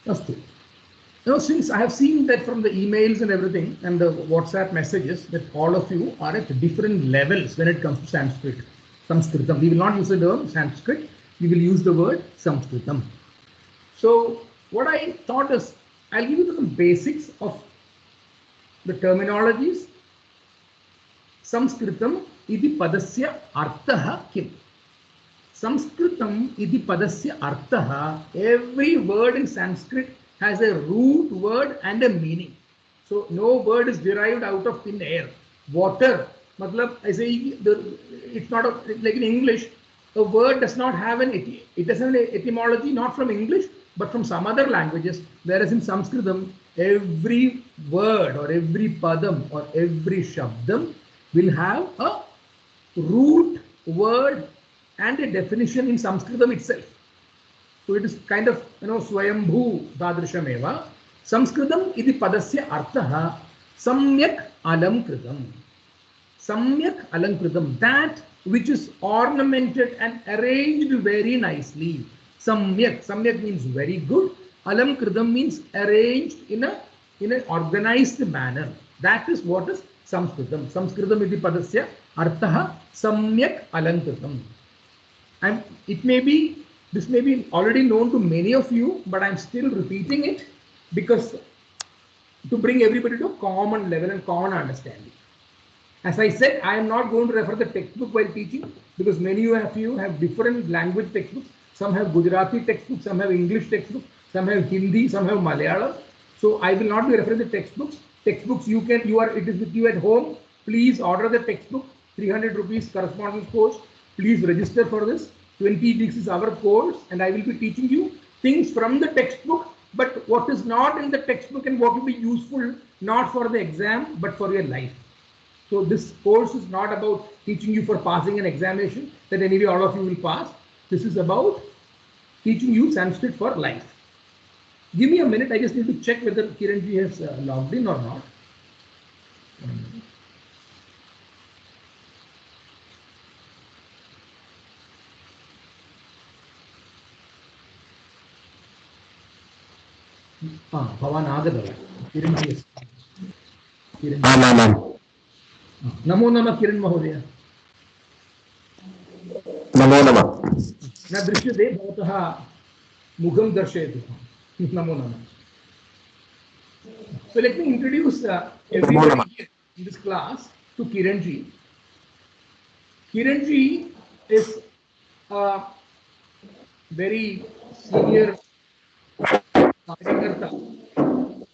Astu. Since I have seen that from the emails and everything and the WhatsApp messages that all of you are at different levels when it comes to Sanskrit, Sanskritam. We will not use the term Sanskrit. We will use the word Sanskritam. So what I thought is I'll give you some basics of the terminologies. Sanskritam iti padasya artha kim. Sanskritam iti padasya artha. Every word in Sanskrit has a root word and a meaning. So no word is derived out of thin air. Water, matlab, I say it's not like in English. A word does not have it does have an etymology not from English but from some other languages. Whereas in Sanskritam, every word or every padam or every shabdam will have a root word and a definition in Sanskritam itself. So it is kind of Swayambhu Dadrishameva. Sanskritam iti padasya artha samyak alamkritam. Samyak alamkritam. That which is ornamented and arranged very nicely. Samyak. Samyak means very good. Alamkritam means arranged in an organized manner. That is what is Sanskritam. Sanskritam iti padasya artha samyak alamkritam. This may be already known to many of you, but I'm still repeating it because to bring everybody to a common level and common understanding. As I said, I am not going to refer the textbook while teaching because many of you have different language textbooks. Some have Gujarati textbooks, some have English textbooks, some have Hindi, some have Malayalam. So I will not be referring to textbooks. Textbooks it is with you at home. Please order the textbook, 300 rupees correspondence course. Please register for this. 20 weeks is our course and I will be teaching you things from the textbook, but what is not in the textbook and what will be useful not for the exam but for your life. So this course is not about teaching you for passing an examination that anyway all of you will pass. This is about teaching you Sanskrit for life. Give me a minute, I just need to check whether Kiranji has logged in or not. भवान् आगतवान् किरण्जी अस्ति नमो नमः किरण् महोदय नमो नमः न दृश्यते भवतः मुखं दर्शयतु नमो नमः. So let me introduce everybody here in this class to Kiranji. Kiranji is a very senior Karyakarta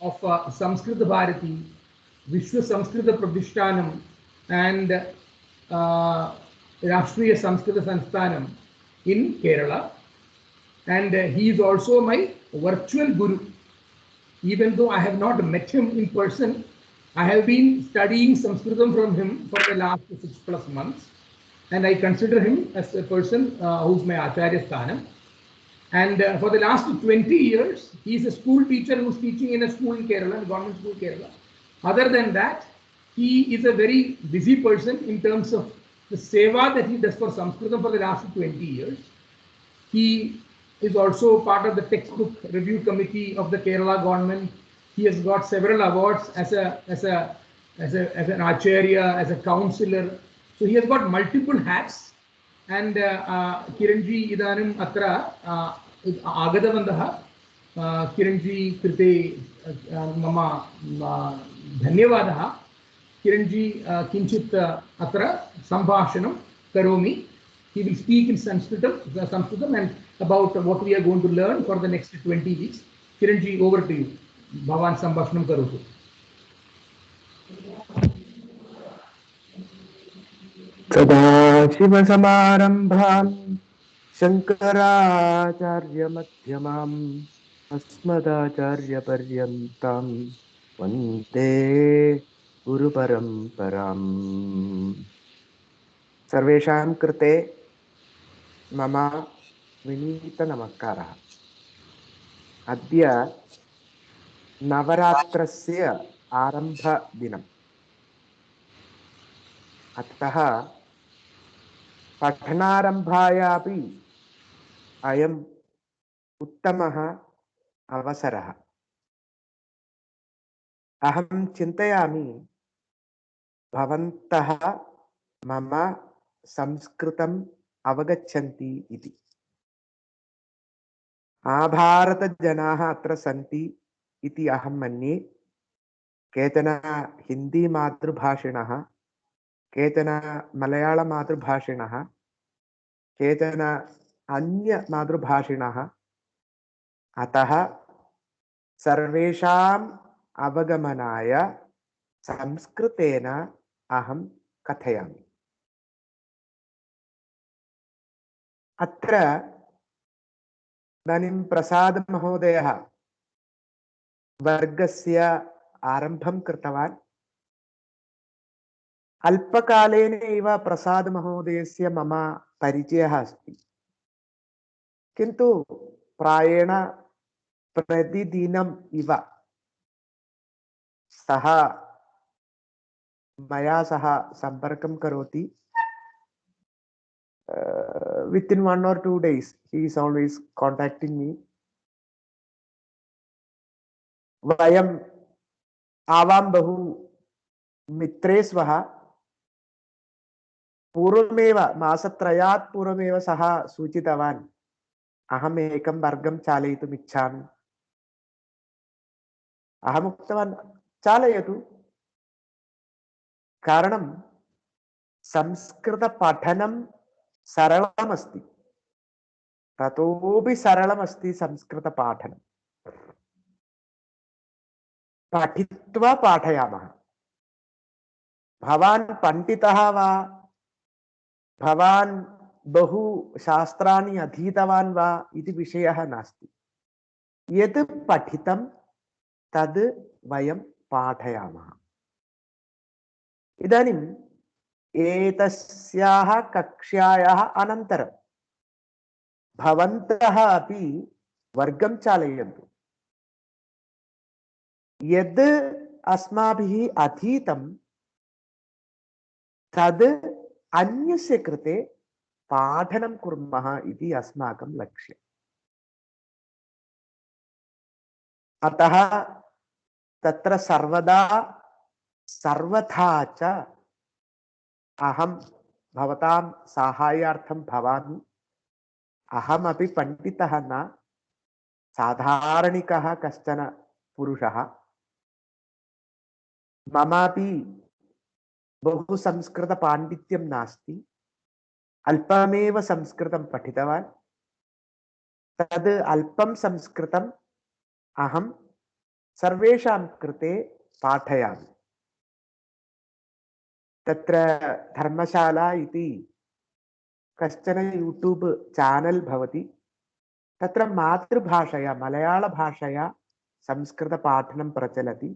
of Samskrita Bharati, Vishwa Samskrita Pratishtanam and Rashtriya Samskrita Sansthanam in Kerala, and he is also my virtual guru. Even though I have not met him in person, I have been studying Sanskritam from him for the last 6+ months, and I consider him as a person who's my Acharya Sthanam. And for the last 20 years, he is a school teacher who's teaching in a school in Kerala, government school Kerala. Other than that, he is a very busy person in terms of the seva that he does for Sanskritam for the last 20 years. He is also part of the textbook review committee of the Kerala government. He has got several awards as an acharya, as a counselor. So he has got multiple hats. And Kiranji idanim atra agadavantah Kiranji krite mama dhanyavadah. Kiranji kinchit atra sambhashanam karomi. He will speak in Sanskritam and about what we are going to learn for the next 20 weeks. Kiranji, over to you. Bhavan sambhashanam karotu. सदाशिवसमारम्भाम् शङ्कराचार्यमध्यमाम् अस्मदाचार्यपर्यन्ताम् वन्दे गुरुपरम्पराम्. सर्वेषां कृते मम विनीतनमस्कारः. अद्य नवरात्रस्य आरम्भदिनम्. अतः पठनारम्भाय अपि अयम् उत्तमः अवसरः। अहं चिन्तयामि भवन्तः मम संस्कृतम् अवगच्छन्ति इति। आभारतजनाः अत्र सन्ति इति अहं मन्ये। केचन हिन्दी मातृभाषिणः, केचन मलयाळ मातृभाषिणः, केचन अन्य मातृभाषिणः। अतः सर्वेषाम् अवगमनाय संस्कृतेन अहं कथयामि। अत्र इदानीं प्रसाद महोदयः वर्गस्य आरम्भं कृतवान्। अल्पकालेन एव प्रसाद महोदयस्य मम परिचयः अस्ति, किन्तु प्रायेण प्रतिदिनम् इव सः मया सह सम्पर्कं करोति। Within 1 or 2 days he is always contacting me. वयम् आवां बहु मित्रे स्वः। पूर्वमेव मासत्रयात् पूर्वमेव सः सूचितवान्, अहम् एकं वर्गं चालयितुम् इच्छामि। अहम् उक्तवान्, चालयतु। कारणं संस्कृतपठनं सरलमस्ति, ततोपि सरलमस्ति संस्कृतपाठनं। पठित्वा पाठयामः। भवान् पण्डितः वा, भवान् बहु शास्त्राणि अधीतवान् वा इति विषयः नास्ति। यत् पठितं तद् वयं पाठयामः। इदानीम् एतस्याः कक्ष्यायाः अनन्तरं भवन्तः अपि वर्गं चालयन्तु। यद् अस्माभिः अधीतं तद् अन्यस्य कृते पाठनं कुर्मः इति अस्माकं लक्ष्यम्। अतः तत्र सर्वदा सर्वथा च अहं भवतां साहाय्यार्थं भवामि। अहमपि पण्डितः न, साधारणिकः कश्चन पुरुषः। ममापि बहु संस्कृतपाण्डित्यं नास्ति। अल्पमेव संस्कृतं पठितवान्। तद् अल्पं संस्कृतम् अहं सर्वेषां कृते पाठयामि। तत्र धर्मशाला इति कश्चन यूट्यूब् चैनल भवति। तत्र मातृभाषया मलयाळभाषया संस्कृतपाठनं प्रचलति।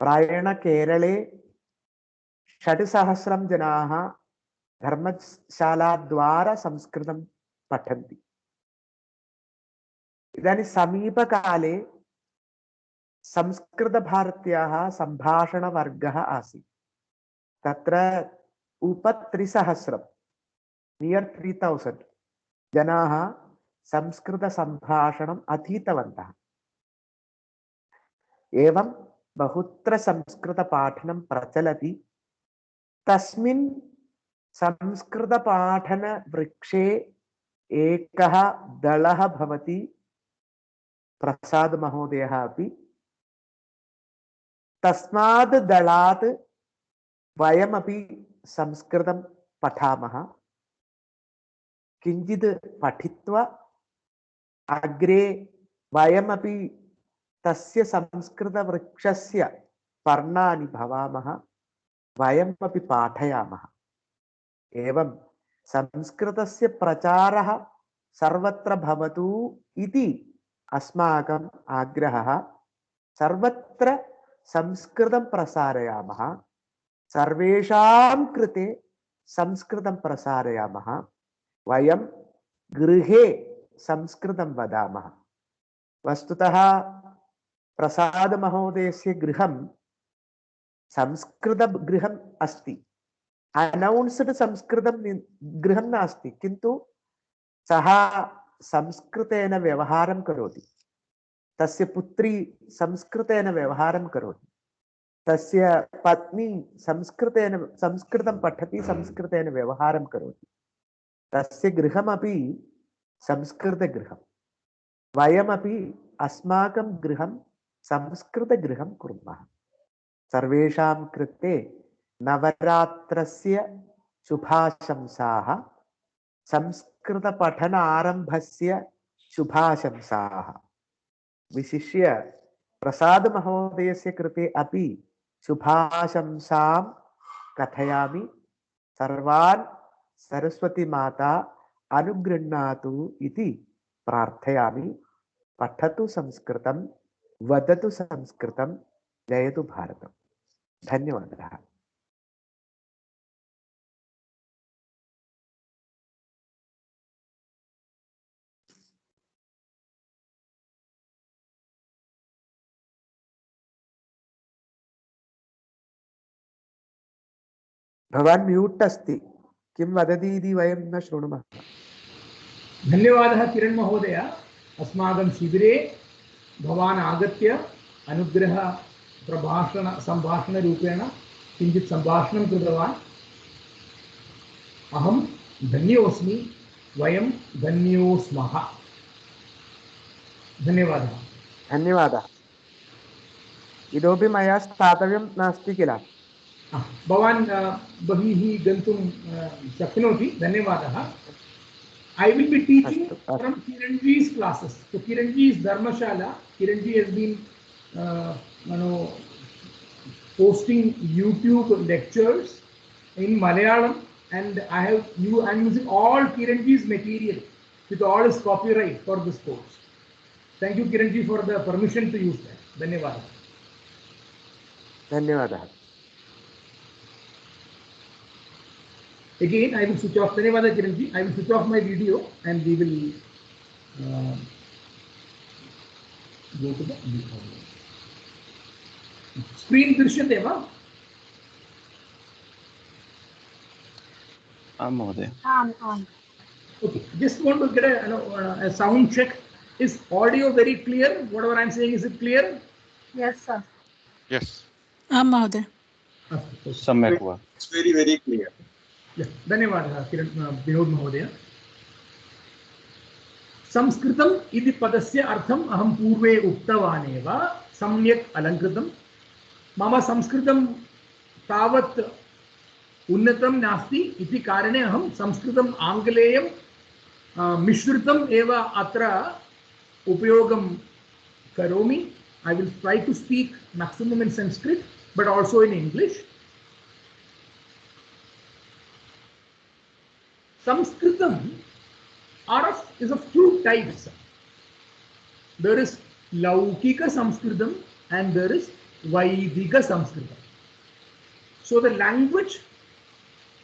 प्रायेण केरळे 6,000 जनाः धर्मशालाद्वारा संस्कृतं पठन्ति। इदानीं समीपकाले संस्कृतभारत्याः सम्भाषणवर्गः आसीत्। तत्र 3,000 नियर् 3,000 जनाः संस्कृतसम्भाषणम् अधीतवन्तः। एवं बहुत्र संस्कृतपाठनं प्रचलति। तस्मिन् संस्कृतपाठनवृक्षे एकः दलः भवति, प्रसाद महोदयः अपि। तस्मात् दलात् वयमपि संस्कृतं पठामः। किञ्चित् पठित्वा अग्रे वयमपि तस्य संस्कृतवृक्षस्य पर्णानि भवामः, वयमपि पाठयामः। एवं संस्कृतस्य प्रचारः सर्वत्र भवतु इति अस्माकम् आग्रहः। सर्वत्र संस्कृतं प्रसारयामः, सर्वेषां कृते संस्कृतं प्रसारयामः। वयं गृहे संस्कृतं वदामः। वस्तुतः प्रसाद महोदयस्य गृहं संस्कृतगृहम् अस्ति। अनौन्स्ड् संस्कृतं गृहं नास्ति, किन्तु सः संस्कृतेन व्यवहारं करोति। तस्य पुत्री संस्कृतेन व्यवहारं करोति, तस्य पत्नी संस्कृतं पठति, संस्कृतेन व्यवहारं करोति, तस्य गृहमपि संस्कृतगृहं, वयमपि अस्माकं गृहं संस्कृतगृहं कुर्मः। सर्वेषां कृते नवरात्रस्य शुभाशंसाः, संस्कृतपठन आरम्भस्य शुभाशंसाः। विशिष्य प्रसाद महोदयस्य कृते अपि शुभाशंसां कथयामि। सर्वान् सरस्वती माता अनुगृह्णातु इति प्रार्थयामि। पठतु संस्कृतं, वदतु संस्कृतं, जयतु भारतम्। धन्यवादः। भवान् म्यूट् अस्ति, किं वदति इति वयं न शृणुमः। धन्यवादः किरण महोदय। अस्माकं शिबिरे भवान् आगत्य अनुग्रह संभाषणरूपेण किञ्चित् सम्भाषणं कृतवान्। अहं धन्योऽस्मि, वयं धन्यो स्मः। धन्यवादः। धन्यवादः। इतोपि मया स्थातव्यं नास्ति किल? भवान् बहिः गन्तुं शक्नोति। धन्यवादः। I will be teaching from Kiranji's classes. So Kiranji's Dharmashala, Kiranji has been posting YouTube lectures in Malayalam, and I'm using all Kiranji's material with all his copyright for this course. Thank you, Kiranji, for the permission to use that. Dhanyawad. Dhanyawad. Again, I will switch off. Dhanyawad, Kiranji. I will switch off my video and we will go to the screen. Drishyate va? Okay, just want to get a sound check. Is audio very clear? Whatever I'm saying, is it clear? Yes, sir. Yes. Mahoday. It's very, very clear. Yeah. Dhanyawad, Vinod Mahodaya. Samskritam iti padasya artham aham purve uktavaneva samyak alankritam. Mama samskritam tavat उन्नतं नास्ति इति कारणे अहं संस्कृतम् आङ्ग्लेयं मिश्रितम् एव अत्र उपयोगं करोमि. I will try to speak maximum in Sanskrit but also in English. Sanskritam is of two types. There is Laukika Sanskritam and there is Vaidika Sanskritam. So the language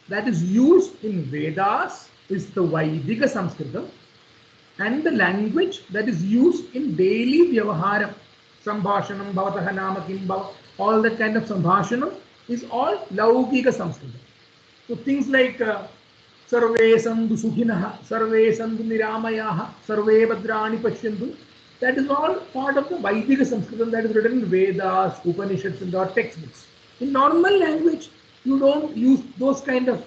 that is used in Vedas is the Vaidika Sanskritam, and the language that is used in daily Vyavaharam, Sambhashanam, Bhavataha Nama Kim Bhava, all that kind of Sambhashanam is all Laukika Sanskritam. So things like Sarve Sandhu Sukhinaha, Sarve Sandhu Niramayaha, Sarve Bhadrani Pashyantu, that is all part of the Vaidika Sanskritam that is written in Vedas, Upanishads and our textbooks. In normal language, you don't use those kind of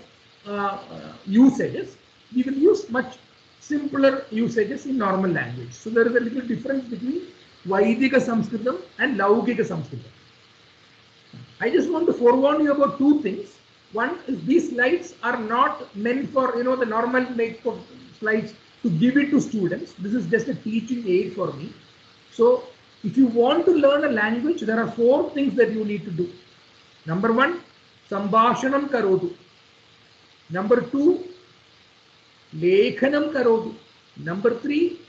usages. We will use much simpler usages in normal language. So there is a little difference between Vaidika Sanskritam and Laukika Sanskritam. I just want to forewarn you about two things. One is these slides are not meant for the normal make of slides to give it to students. This is just a teaching aid for me. So if you want to learn a language, there are 4 things that you need to do. Number 1, Sambhashanam karotu. Number 2, Lekhanam karotu. Number 3,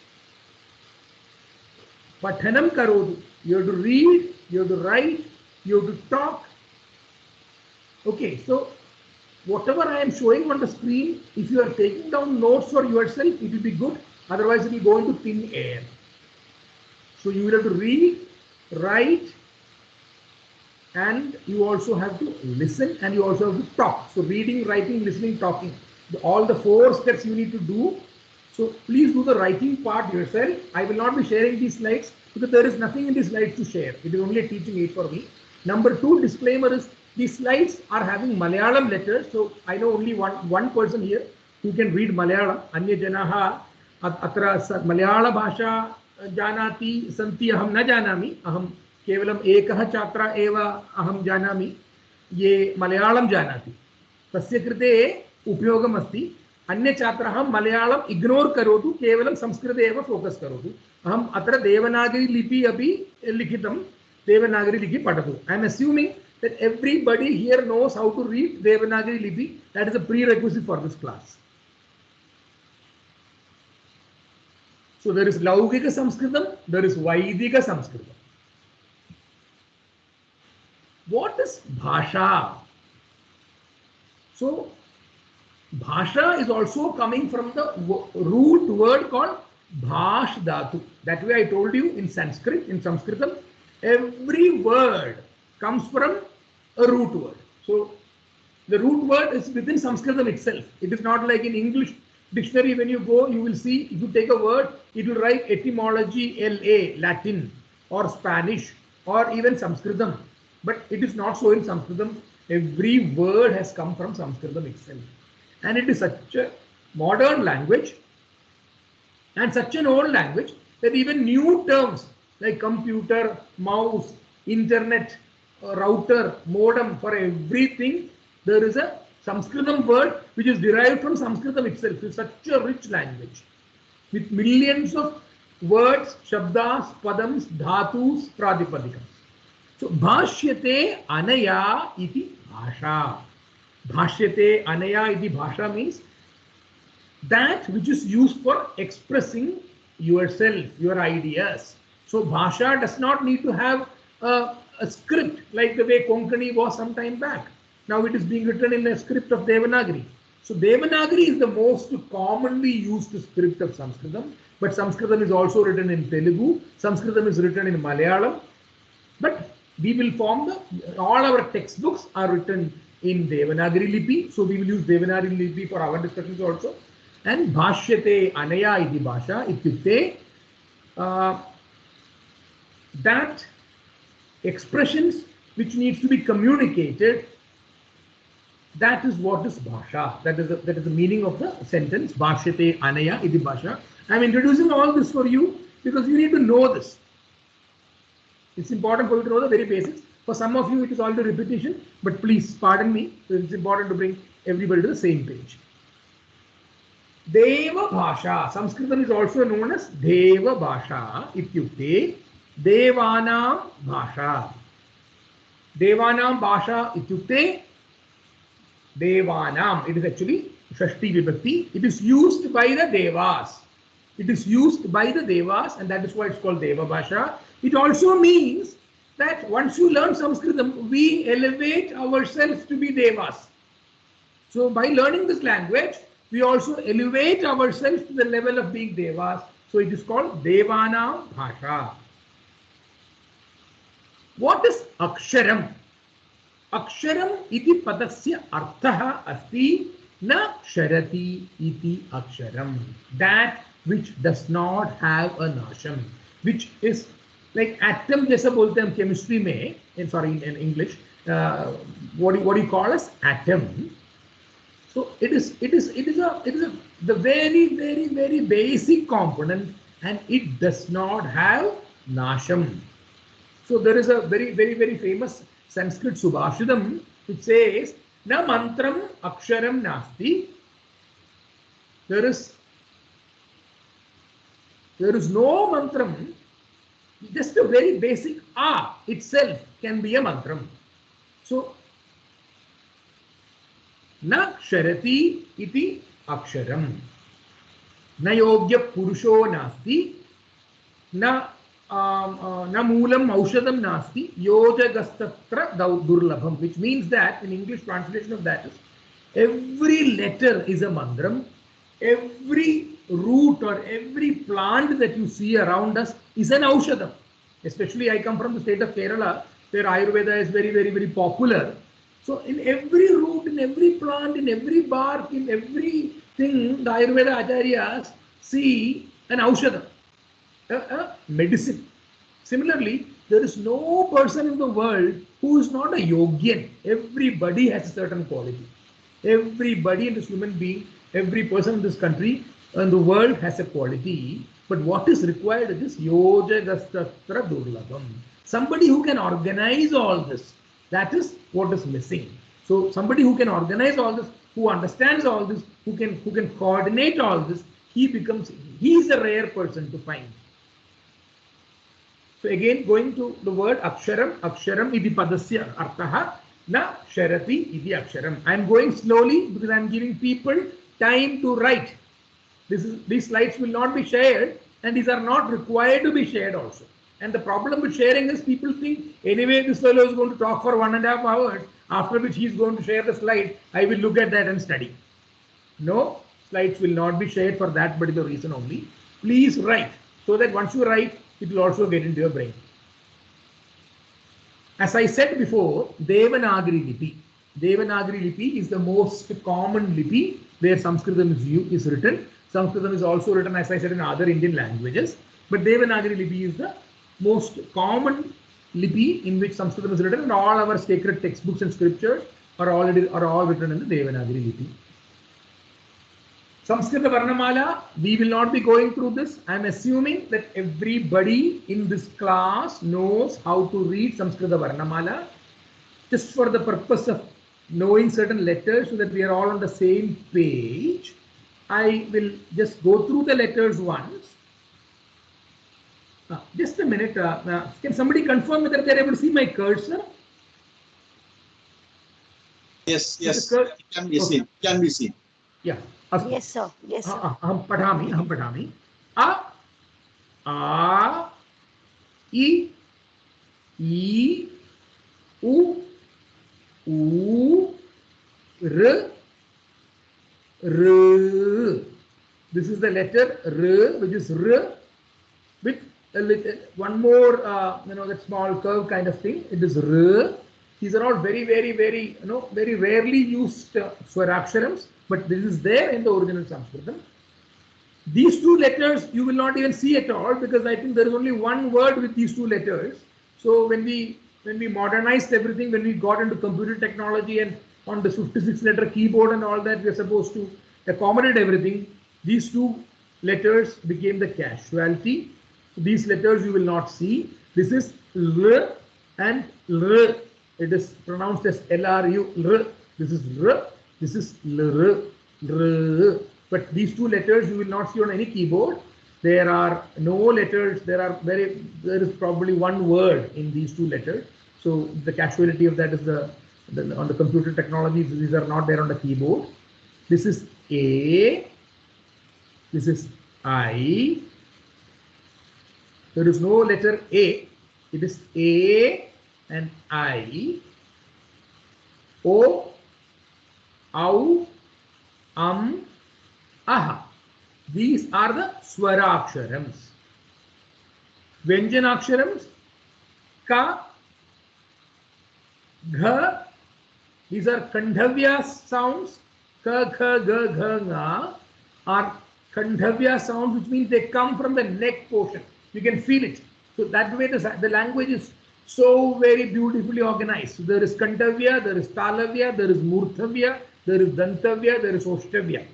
Pathanam karotu. You have to read, you have to write, you have to talk. Okay, so whatever I am showing on the screen, if you are taking down notes for yourself, it will be good. Otherwise, it will go into thin air. So you will have to read, write, and you also have to listen and you also have to talk. So reading, writing, listening, talking, all the 4 steps you need to do So please do the writing part yourself. I will not be sharing these slides because there is nothing in these slides to share. It is only a teaching aid for me. Number two, disclaimer is these slides are having Malayalam letters. So I know only one person here who can read Malayalam. Anya janaha atra Malayala bhasha janati santi aham na janami. Aham kevalam ekah chatra eva aham janami. Ye Malayalam janati. Tasya krite upyogam asti. अन्य छात्रः Malayalam ignore करोतु केवलं संस्कृते एव focus करोतु अहम अत्र देवनागरी लिपि अपि लिखितं देवनागरी लिपि पठतु I am assuming that everybody here knows how to read Devanagari lipi. That is a prerequisite for this class. So there is Laukika Sanskritam, there is Vaidika Sanskritam. What is Bhasha? So Bhasha is also coming from the root word called Bhash Dhatu. That way I told you in Sanskrit, in Sanskritam, every word comes from a root word. So the root word is within Sanskritam itself. It is not like in English dictionary. When you go, you will see, if you take a word, it will write etymology LA, Latin or Spanish or even Sanskritam. But it is not so in Sanskritam. Every word has come from Sanskritam itself. And it is such a modern language and such an old language that even new terms like computer, mouse, internet, router, modem, for everything, there is a Sanskritam word which is derived from Sanskritam itself. It's such a rich language with millions of words, shabdas, padams, dhatus, pradipadikams. So, bhashyate anaya iti bhasha. Bhashyate anaya iti bhasha means that which is used for expressing yourself, your ideas. So, bhasha does not need to have a script like the way Konkani was some time back. Now it is being written in a script of Devanagari. So, Devanagari is the most commonly used script of Sanskritam, but Sanskritam is also written in Telugu, Sanskritam is written in Malayalam, but we will form all our textbooks are written in Devanagari Lipi, so we will use Devanagari Lipi for our discussions also. And Bhashyate Anaya iti Bhasha ityukte that expressions which needs to be communicated, that is what is Bhasha. That is the meaning of the sentence Bhashyate Anaya iti Bhasha. I am introducing all this for you because you need to know this. It's important for you to know the very basics. For some of you, it is already repetition, but please pardon me. It's important to bring everybody to the same page. Deva Bhasha. Sanskritam is also known as Deva Bhasha. Ityukte Devanam Bhasha. Devanam Bhasha ityukte Devanam. It is actually Shashti Vibhakti. It is used by the Devas. It is used by the Devas, and that is why it's called Deva Bhasha. It also means that once you learn Sanskritam, we elevate ourselves to be Devas. So by learning this language, we also elevate ourselves to the level of being Devas. So it is called Devana Bhasha. What is Aksharam? Aksharam iti padasya arthaha asti na ksharati iti aksharam. That which does not have a nasham, which is like atom जैसा बोलते हैं chemistry में, in English, what do you call as atom? So it is the very basic component, and it does not have nasham. So there is a very famous Sanskrit Subhashidam which says na mantram aksharam nasti. There is no mantram. Just a very basic A itself can be a mantram. So, na ksharati iti aksharam. Na yogya purusho nasti. Na moolam aushadam nasti. Yojagastatra durlabham. Which means that, in English translation of that is, every letter is a mantram. Every root or every plant that you see around us is an aushadam. Especially I come from the state of Kerala, where Ayurveda is very popular. So in every root, in every plant, in every bark, in everything, the Ayurveda acharyas see an aushadam, a medicine. Similarly, there is no person in the world who is not a yogyan. Everybody has a certain quality. Everybody in this human being, every person in this country and the world has a quality. But what is required is yojagastastra durlabham. Somebody who can organize all this. That is what is missing. So somebody who can organize all this, who understands all this, who can coordinate all this, he is a rare person to find. So again, going to the word aksharam, aksharam iti padasya arthaha na sharati iti aksharam. I am going slowly because I am giving people time to write. These slides will not be shared, and these are not required to be shared also. And the problem with sharing is people think anyway this fellow is going to talk for 1.5 hours, after which he is going to share the slide. I will look at that and study. No, slides will not be shared for that particular reason only. Please write, so that once you write, it will also get into your brain. As I said before, Devanagari Lipi. Devanagari Lipi is the most common Lipi where Sanskritam is written. Sanskritam is also written, as I said, in other Indian languages. But Devanagari Lipi is the most common Lipi in which Sanskritam is written, and all our sacred textbooks and scriptures are all written in the Devanagari Lipi. Samskrita Varnamala, we will not be going through this. I am assuming that everybody in this class knows how to read Samskrita Varnamala. Just for the purpose of knowing certain letters so that we are all on the same page, I will just go through the letters once. Just a minute. Can somebody confirm whether they are able to see my cursor? Yes, it can be seen. Can be seen. Yeah. Yes, sir. Yes, sir. Aham padhami. A, I, U, R. This is the letter R, which is R, with a little, one more, that small curve kind of thing. It is R. These are all very, very, very, very rarely used swaraksharams, but this is there in the original Sanskritam. These two letters you will not even see at all, because I think there is only one word with these two letters. So when we modernized everything, when we got into computer technology and on the 56-letter keyboard and all that, we are supposed to accommodate everything. These two letters became the casualty. So these letters you will not see. This is L and L. It is pronounced as LRU. L. This is R. This is L. R. But these two letters you will not see on any keyboard. There are no letters. There is probably one word in these two letters. So the casualty of that is on the computer technology. These are not there on the keyboard. This is A. This is I. There is no letter A. It is A and I. O, Au, Aha. These are the swaraksharams. Vyanjanaksharams, Ka, Gha. These are Kandhavya sounds. Ka, Kha, Ga, Gha, Nga are Kandhavya sounds, which means they come from the neck portion. You can feel it. So that way the language is so very beautifully organized. So there is Kandhavya, there is Talavya, there is Murthavya, there is Dantavya, there is Oshtavya.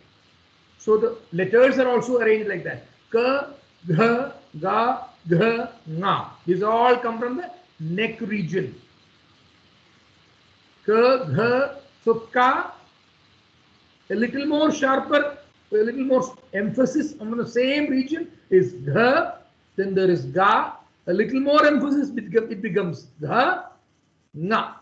So the letters are also arranged like that. Ka, Gha, Ga, Gha, Nga. These all come from the neck region. Ka, Gha, so Ka, a little more sharper, a little more emphasis on the same region is Gha. Then there is Ga. A little more emphasis, it becomes Gha, Nga.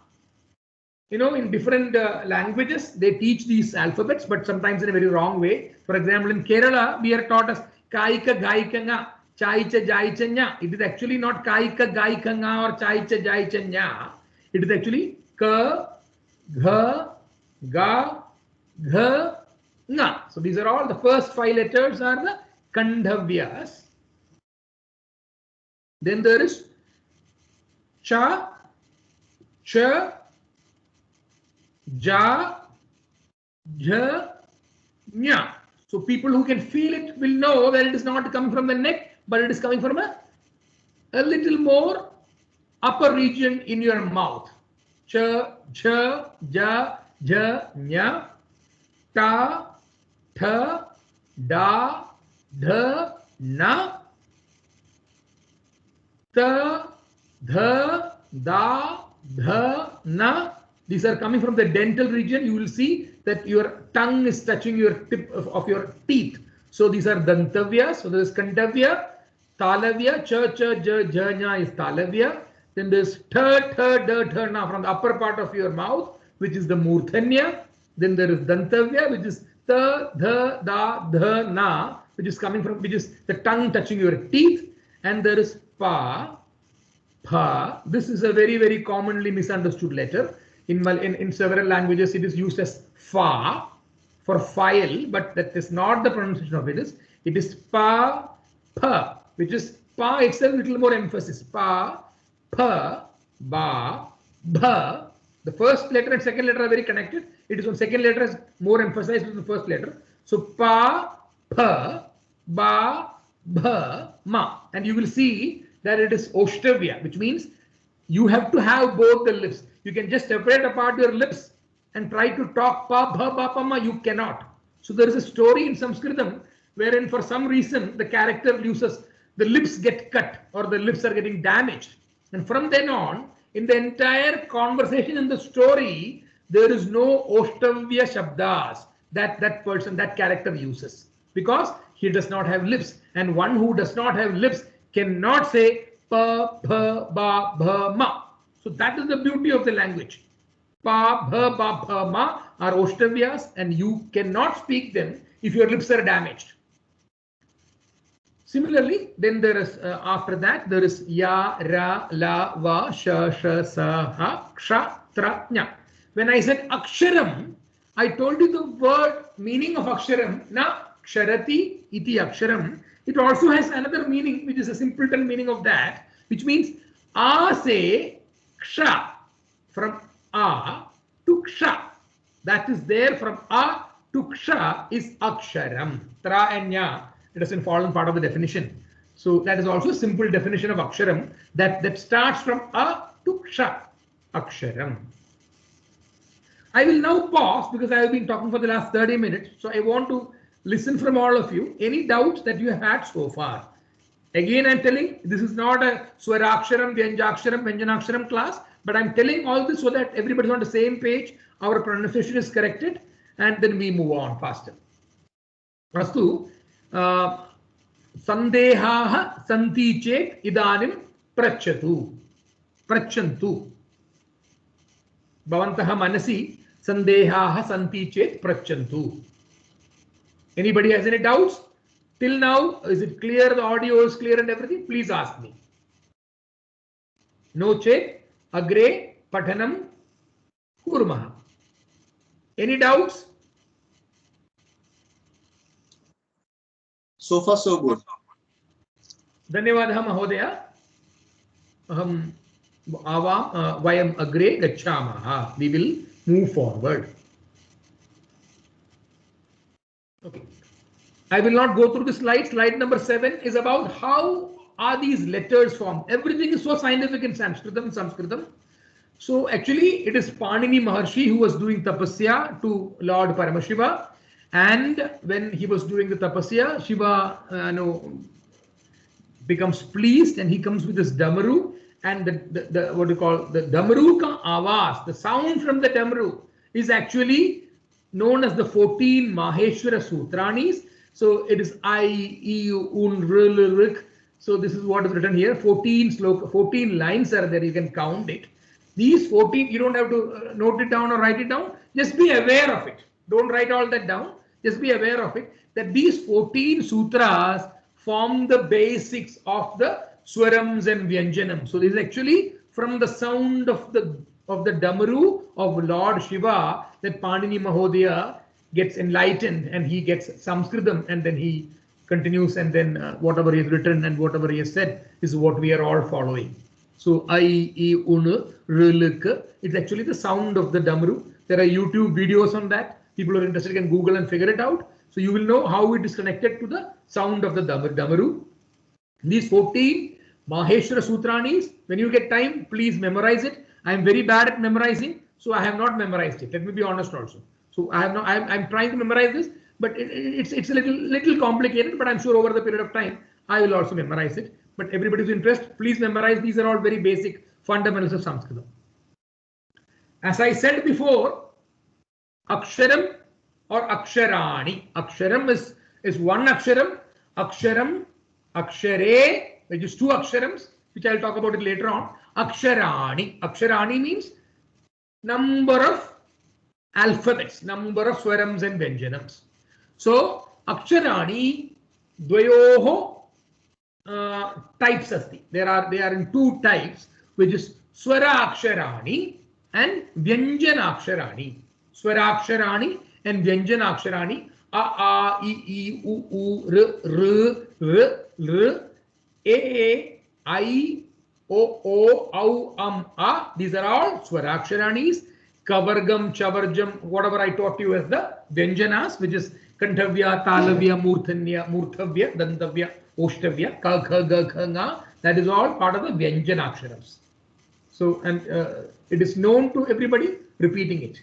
In different languages, they teach these alphabets, but sometimes in a very wrong way. For example, in Kerala, we are taught as Kaika, Gaika, Nga, Chaicha, Jaicha, Nya. It is actually not Kaika, Gaika, Nga or Chaicha, Jaicha, Nya. It is actually Ka, Gha, Ga, Gha, Nga. So these are all the first 5 letters are the Kandhavyas. Then there is Cha, Cha, Ja, Jha, Nya. So people who can feel it will know that it is not coming from the neck, but it is coming from a little more upper region in your mouth. Ch, jha, ja, ja, nya, ta, tha, da, dha, na, ta, dha, da, dha, na. These are coming from the dental region. You will see that your tongue is touching your tip of your teeth. So these are dantavya. So there is kantavya, talavya, cha, cha, ja, ja, nya is talavya. Then there's tha, tha, da, tha, na from the upper part of your mouth, which is the murthanya. Then there is dantavya, which is ta, dha, da, dha, na, which is coming from, which is the tongue touching your teeth. And there is pa, pa. This is a very, very commonly misunderstood letter. In several languages, it is used as fa for file, but that is not the pronunciation of it. It is pa, pa, which is pa itself, little more emphasis. Pa, pa, ba, bha. The first letter and second letter are very connected. It is on second letter is more emphasized than the first letter. So pa, pa, ba, bha, ma. And you will see that it is Oshtavya, which means you have to have both the lips. You can just separate apart your lips and try to talk pa, bha, ba, pa, ma. You cannot. So there is a story in Sanskritam wherein for some reason the character uses, the lips get cut or the lips are getting damaged. And from then on, in the entire conversation in the story, there is no Oshtavya Shabdas that person, that character uses, because he does not have lips. And one who does not have lips cannot say pa, bha, ba, bha, ma. So that is the beauty of the language. Pa, bha, ba, bha, ma are Oshtavyas, and you cannot speak them if your lips are damaged. Similarly, then there is after that there is ya, ra, la, va, sha, sha, sa, ha, ksha, tra, nya. When I said aksharam, I told you the word meaning of aksharam. Na ksharati iti aksharam. It also has another meaning, which is a simpleton meaning of that, which means a se ksha, from a to ksha. That is there from a to ksha is aksharam. Tra and nya. It doesn't fall in part of the definition. So that is also a simple definition of aksharam that starts from a to ksha. Aksharam. I will now pause because I have been talking for the last 30 minutes. So I want to listen from all of you. Any doubts that you have had so far? Again, I'm telling this is not a Swaraksharam, Vyanjaksharam, Vyanjanaksharam class, but I'm telling all this so that everybody's on the same page. Our pronunciation is corrected, and then we move on faster. Astu. Sandehaha santi chet idanim prachatu. Prachantu. Bhavantaha manasi sandehaha santi chet prachantu. Anybody has any doubts? Till now, is it clear? The audio is clear and everything? Please ask me. No chet agre pathanam kurmaha. Any doubts? So far, so good. धन्यवादः महोदय. अहं वयम् अग्रे गच्छामः. We will move forward. Okay. I will not go through the slide. Slide number 7 is about how are these letters formed. Everything is so scientific in Sanskritam. So actually, it is Panini Maharshi who was doing tapasya to Lord Paramashiva. And when he was doing the tapasya, Shiva becomes pleased, and he comes with this damaru, and the what you call the damaru ka avas, the sound from the damaru is actually known as the 14 Maheshwara Sutranis. So it is I, E, Un, R, L, Rik. So this is what is written here. 14 lines are there. You can count it. These 14, you don't have to note it down or write it down. Just be aware of it. Don't write all that down. Just be aware of it, that these 14 sutras form the basics of the swarams and vyanjanam. So this is actually from the sound of the damaru of Lord Shiva that Panini Mahodaya gets enlightened, and he gets Sanskritam, and then he continues, and then whatever he has written and whatever he has said is what we are all following. So I, E, Un, R, L, K. It's actually the sound of the damaru. There are YouTube videos on that. People who are interested can Google and figure it out. So you will know how it is connected to the sound of the Damaru. These 14 Maheshwara Sutranis, when you get time, please memorize it. I am very bad at memorizing, so I have not memorized it. Let me be honest also. So I have not. I'm trying to memorize this, but it's a little complicated. But I'm sure over the period of time, I will also memorize it. But everybody's interest, please memorize. These are all very basic fundamentals of Sanskrit. As I said before, Aksharam or Aksharani. Aksharam is one Aksharam. Aksharam, Akshare, which is two Aksharams, which I'll talk about it later on. Aksharani. Aksharani means number of alphabets, number of swarams and vyanjanams. So Aksharani dvayoho types asti. They are in two types, which is Swara Aksharani and Vyanjana Aksharani. Swara Aksharani and Vyanjana Aksharani. A, I, U, R, R, A, I, O, Au, A. These are all Swaraksharani's. Kavargam, Chavarjam, whatever I taught you as the Vyanjanas, which is Kantavya, Talavya, Murthavya, Dantavya, Oshtavya, Ka, Kha, Ga, Kha, Nga. That is all part of the Vyanjanaksharams. So, and it is known to everybody repeating it.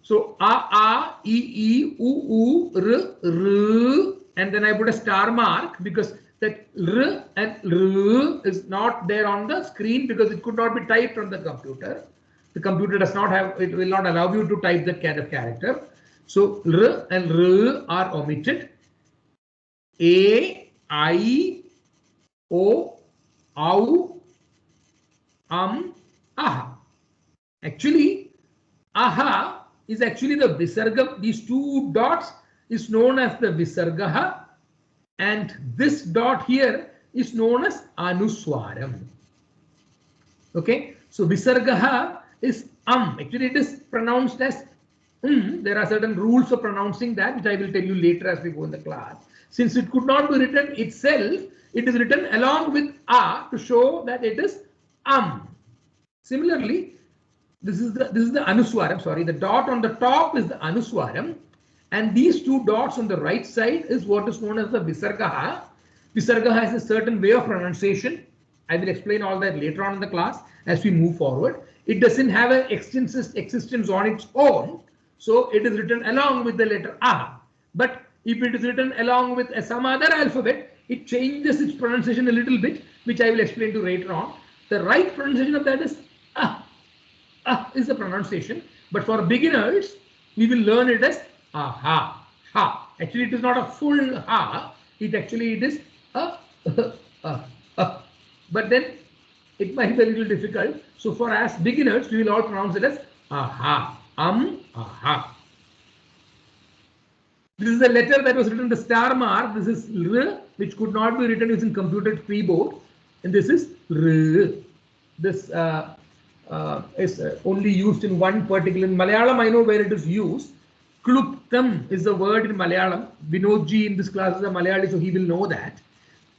So, A, I, U, R, R, and then I put a star mark because that R and R is not there on the screen because it could not be typed on the computer. The computer does not have, it will not allow you to type that kind of character. So, R and R are omitted. A, I, O, Au, Aha. Actually, Aha is actually the Visarga. These two dots is known as the Visargaha, and this dot here is known as Anuswaram. Okay, so Visargaha is Actually, it is pronounced as There are certain rules of pronouncing that, which I will tell you later as we go in the class. Since it could not be written itself, it is written along with A to show that it is Similarly, this is the Anuswaram. Sorry, the dot on the top is the Anuswaram, and these two dots on the right side is what is known as the Visargaha. Visargaha has a certain way of pronunciation. I will explain all that later on in the class as we move forward. It doesn't have an existence on its own, so it is written along with the letter A. But if it is written along with some other alphabet, it changes its pronunciation a little bit, which I will explain to you later on. The right pronunciation of that is is the pronunciation, but for beginners, we will learn it as ha. Actually, it is not a full ha. It is but then it might be a little difficult. So for as beginners, we will all pronounce it as aha. Aha. This is the letter that was written the star mark. This is R, which could not be written using computer keyboard, and this is R. This is only used in one particular. In Malayalam, I know where it is used. Kluptam is the word in Malayalam. Vinodji in this class is a Malayali, so he will know that.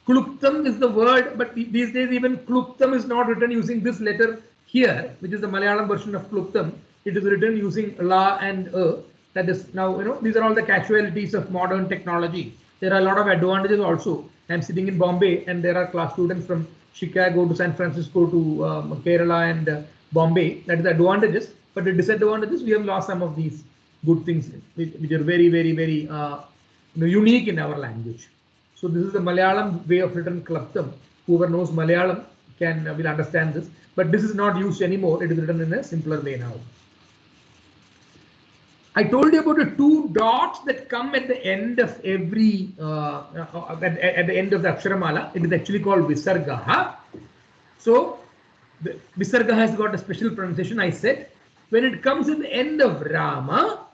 Kluptam is the word, but these days even Kluptam is not written using this letter here, which is the Malayalam version of Kluptam. It is written using La and That is now, these are all the casualties of modern technology. There are a lot of advantages also. I'm sitting in Bombay and there are class students from Chicago to San Francisco to Kerala and Bombay. That is the advantages, but the disadvantages, we have lost some of these good things which are very, very, very unique in our language. So this is the Malayalam way of written Kluptam. Whoever knows Malayalam will understand this, but this is not used anymore. It is written in a simpler way now. I told you about the two dots that come at the end of every at the end of the Aksharamala. It is actually called Visargaha. So the Visargaha has got a special pronunciation. I said when it comes at the end of Rama,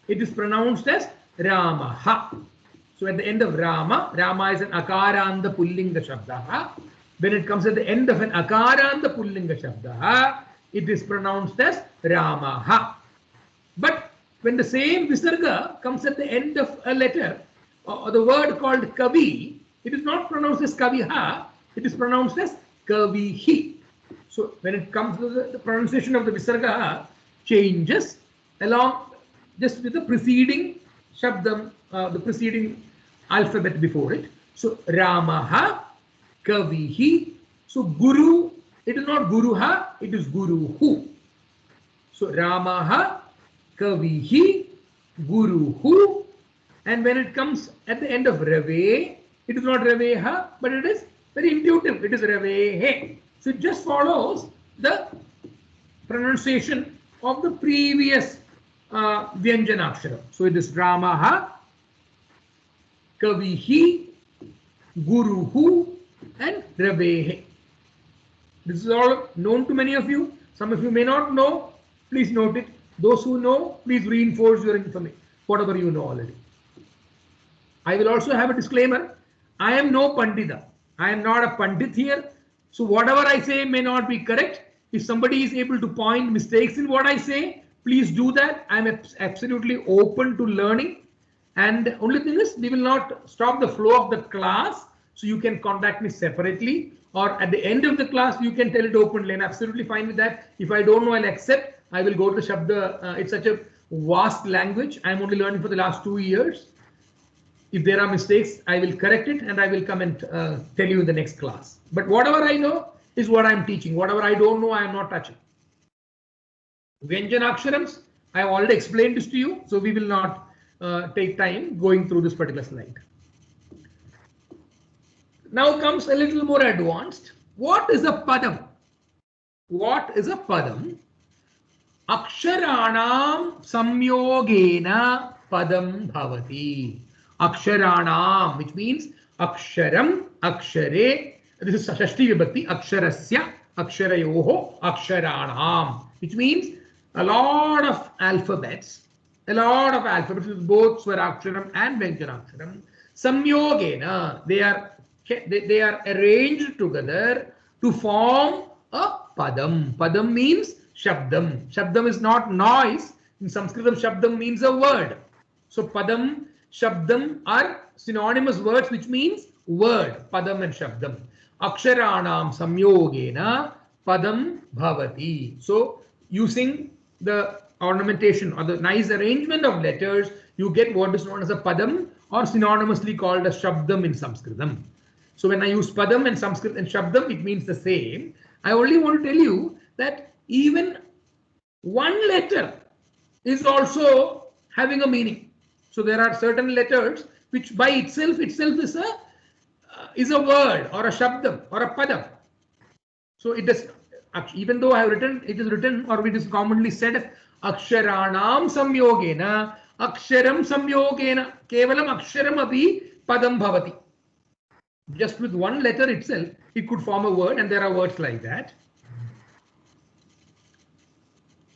it is pronounced as Ramaha. So at the end of Rama, Rama is an Akaranta Pullinga Shabdaha. When it comes at the end of an Akaranta Pullinga Shabdaha, it is pronounced as Ramaha. But when the same Visarga comes at the end of a letter, or the word called Kavi, it is not pronounced as Kaviha, it is pronounced as Kavihi. So when it comes to the pronunciation of the Visarga changes along just with the preceding Shabdam, the preceding alphabet before it. So Ramaha, Kavihi. So Guru, it is not Guruha, it is Guruhu. So Ramaha, Kavihi, Guruhu. And when it comes at the end of Rave, it is not Raveha, but it is very intuitive. It is Ravehe. So it just follows the pronunciation of the previous Vyanjanaksharam. So it is Ramaha, Kavihi, Guruhu, and Ravehe. This is all known to many of you. Some of you may not know. Please note it. Those who know, please reinforce your information, whatever you know already. I will also have a disclaimer. I am no Pandita. I am not a Pandit here. So whatever I say may not be correct. If somebody is able to point mistakes in what I say, please do that. I am absolutely open to learning. And only thing is, we will not stop the flow of the class. So you can contact me separately, or at the end of the class, you can tell it openly. I'm absolutely fine with that. If I don't know, I'll accept. I will go to Shabda. It's such a vast language. I'm only learning for the last 2 years. If there are mistakes, I will correct it and I will come and tell you in the next class. But whatever I know is what I'm teaching. Whatever I don't know, I am not touching. Vyanjanaksharams, I have already explained this to you, so we will not take time going through this particular slide. Now comes a little more advanced. What is a padam? What is a padam? Aksharanam samyogena padam bhavati. Aksharanam, which means aksharam, akshare. This is Shashti Vibhakti. Aksharasya, aksharayoho, aksharanam, which means a lot of alphabets. A lot of alphabets with both Swaraksharam and Vyanjanaksharam. Samyogena, they are arranged together to form a padam. Padam means shabdam. Shabdam is not noise. In Sanskritam, shabdam means a word. So padam, shabdam are synonymous words, which means word. Padam and shabdam. Aksharanam samyogena padam bhavati. So using the ornamentation or the nice arrangement of letters, you get what is known as a padam, or synonymously called a shabdam in Sanskritam. So when I use padam and Sanskrit and shabdam, it means the same. I only want to tell you that even one letter is also having a meaning. So there are certain letters which by itself is a word or a shabdam or a padam. So it does, even though I have written, it is written, or it is commonly said, aksharanam samyogena, aksharam samyogena, kevalam aksharam abhi padam bhavati. Just with one letter itself, it could form a word, and there are words like that.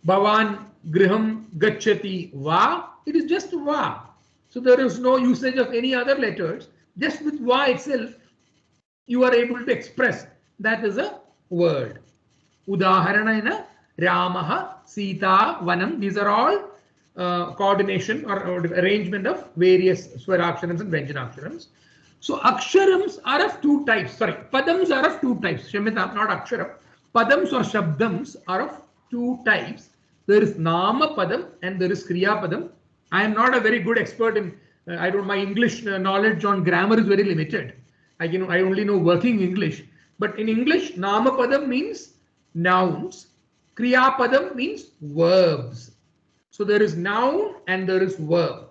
Bhavan griham gacchati va, it is just va. So there is no usage of any other letters. Just with va itself, you are able to express that is a word. Udaharanayana, Ramaha, Sita, Vanam. These are all coordination or arrangement of various Swaraksharams and Vyanjanaksharams. So aksharams are of two types. Sorry, padams are of two types. Shamita, not aksharam. Padams or shabdams are of two types. There is nama padam and there is kriya padam. I am not a very good expert in. My English knowledge on grammar is very limited. I only know working English. But in English, nama padam means nouns. Kriya padam means verbs. So there is noun and there is verb,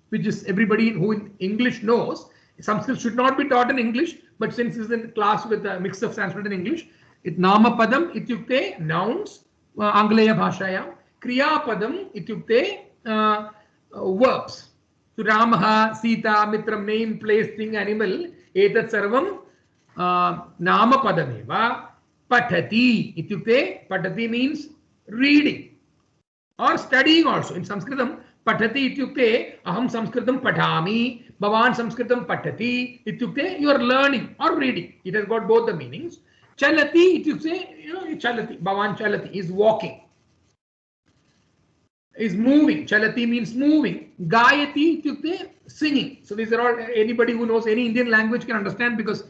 which is everybody who in English knows. Sanskrit should not be taught in English, but since it's in class with a mix of Sanskrit and English, it nama padam ityukte nouns, Angleya bhashayam, kriya padam ityukte verbs. So Ramaha, Sita, Mitram, name, place, thing, animal, etat sarvam nama padameva. Pathati ityukte, pathati means reading or studying also. In Sanskritam, pathati ityukte, aham Sanskritam pathami, bhavan Sanskritam pathati ityukte, you are learning or reading. It has got both the meanings. Chalati ityukte, chalati, bhavan chalati is walking, is moving. Chalati means moving. Gayati ityukte, singing. So these are all, anybody who knows any Indian language can understand, because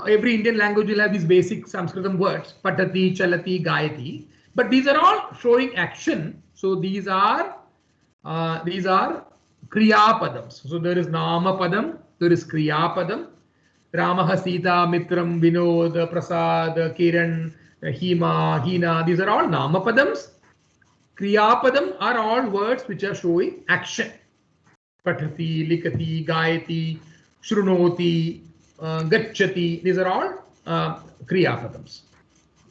every Indian language will have these basic Sanskritam words, patati, chalati, gayati. But these are all showing action. So these are Kriyapadams. So there is Namapadam, there is Kriyapadam. Ramaha, Sita, Mitram, Vinod, Prasad, Kiran, Hima, Hina. These are all Namapadams. Kriyapadam are all words which are showing action. Patati, Likati, Gayati, Shrunoti, Gachati. These are all Kriyapadams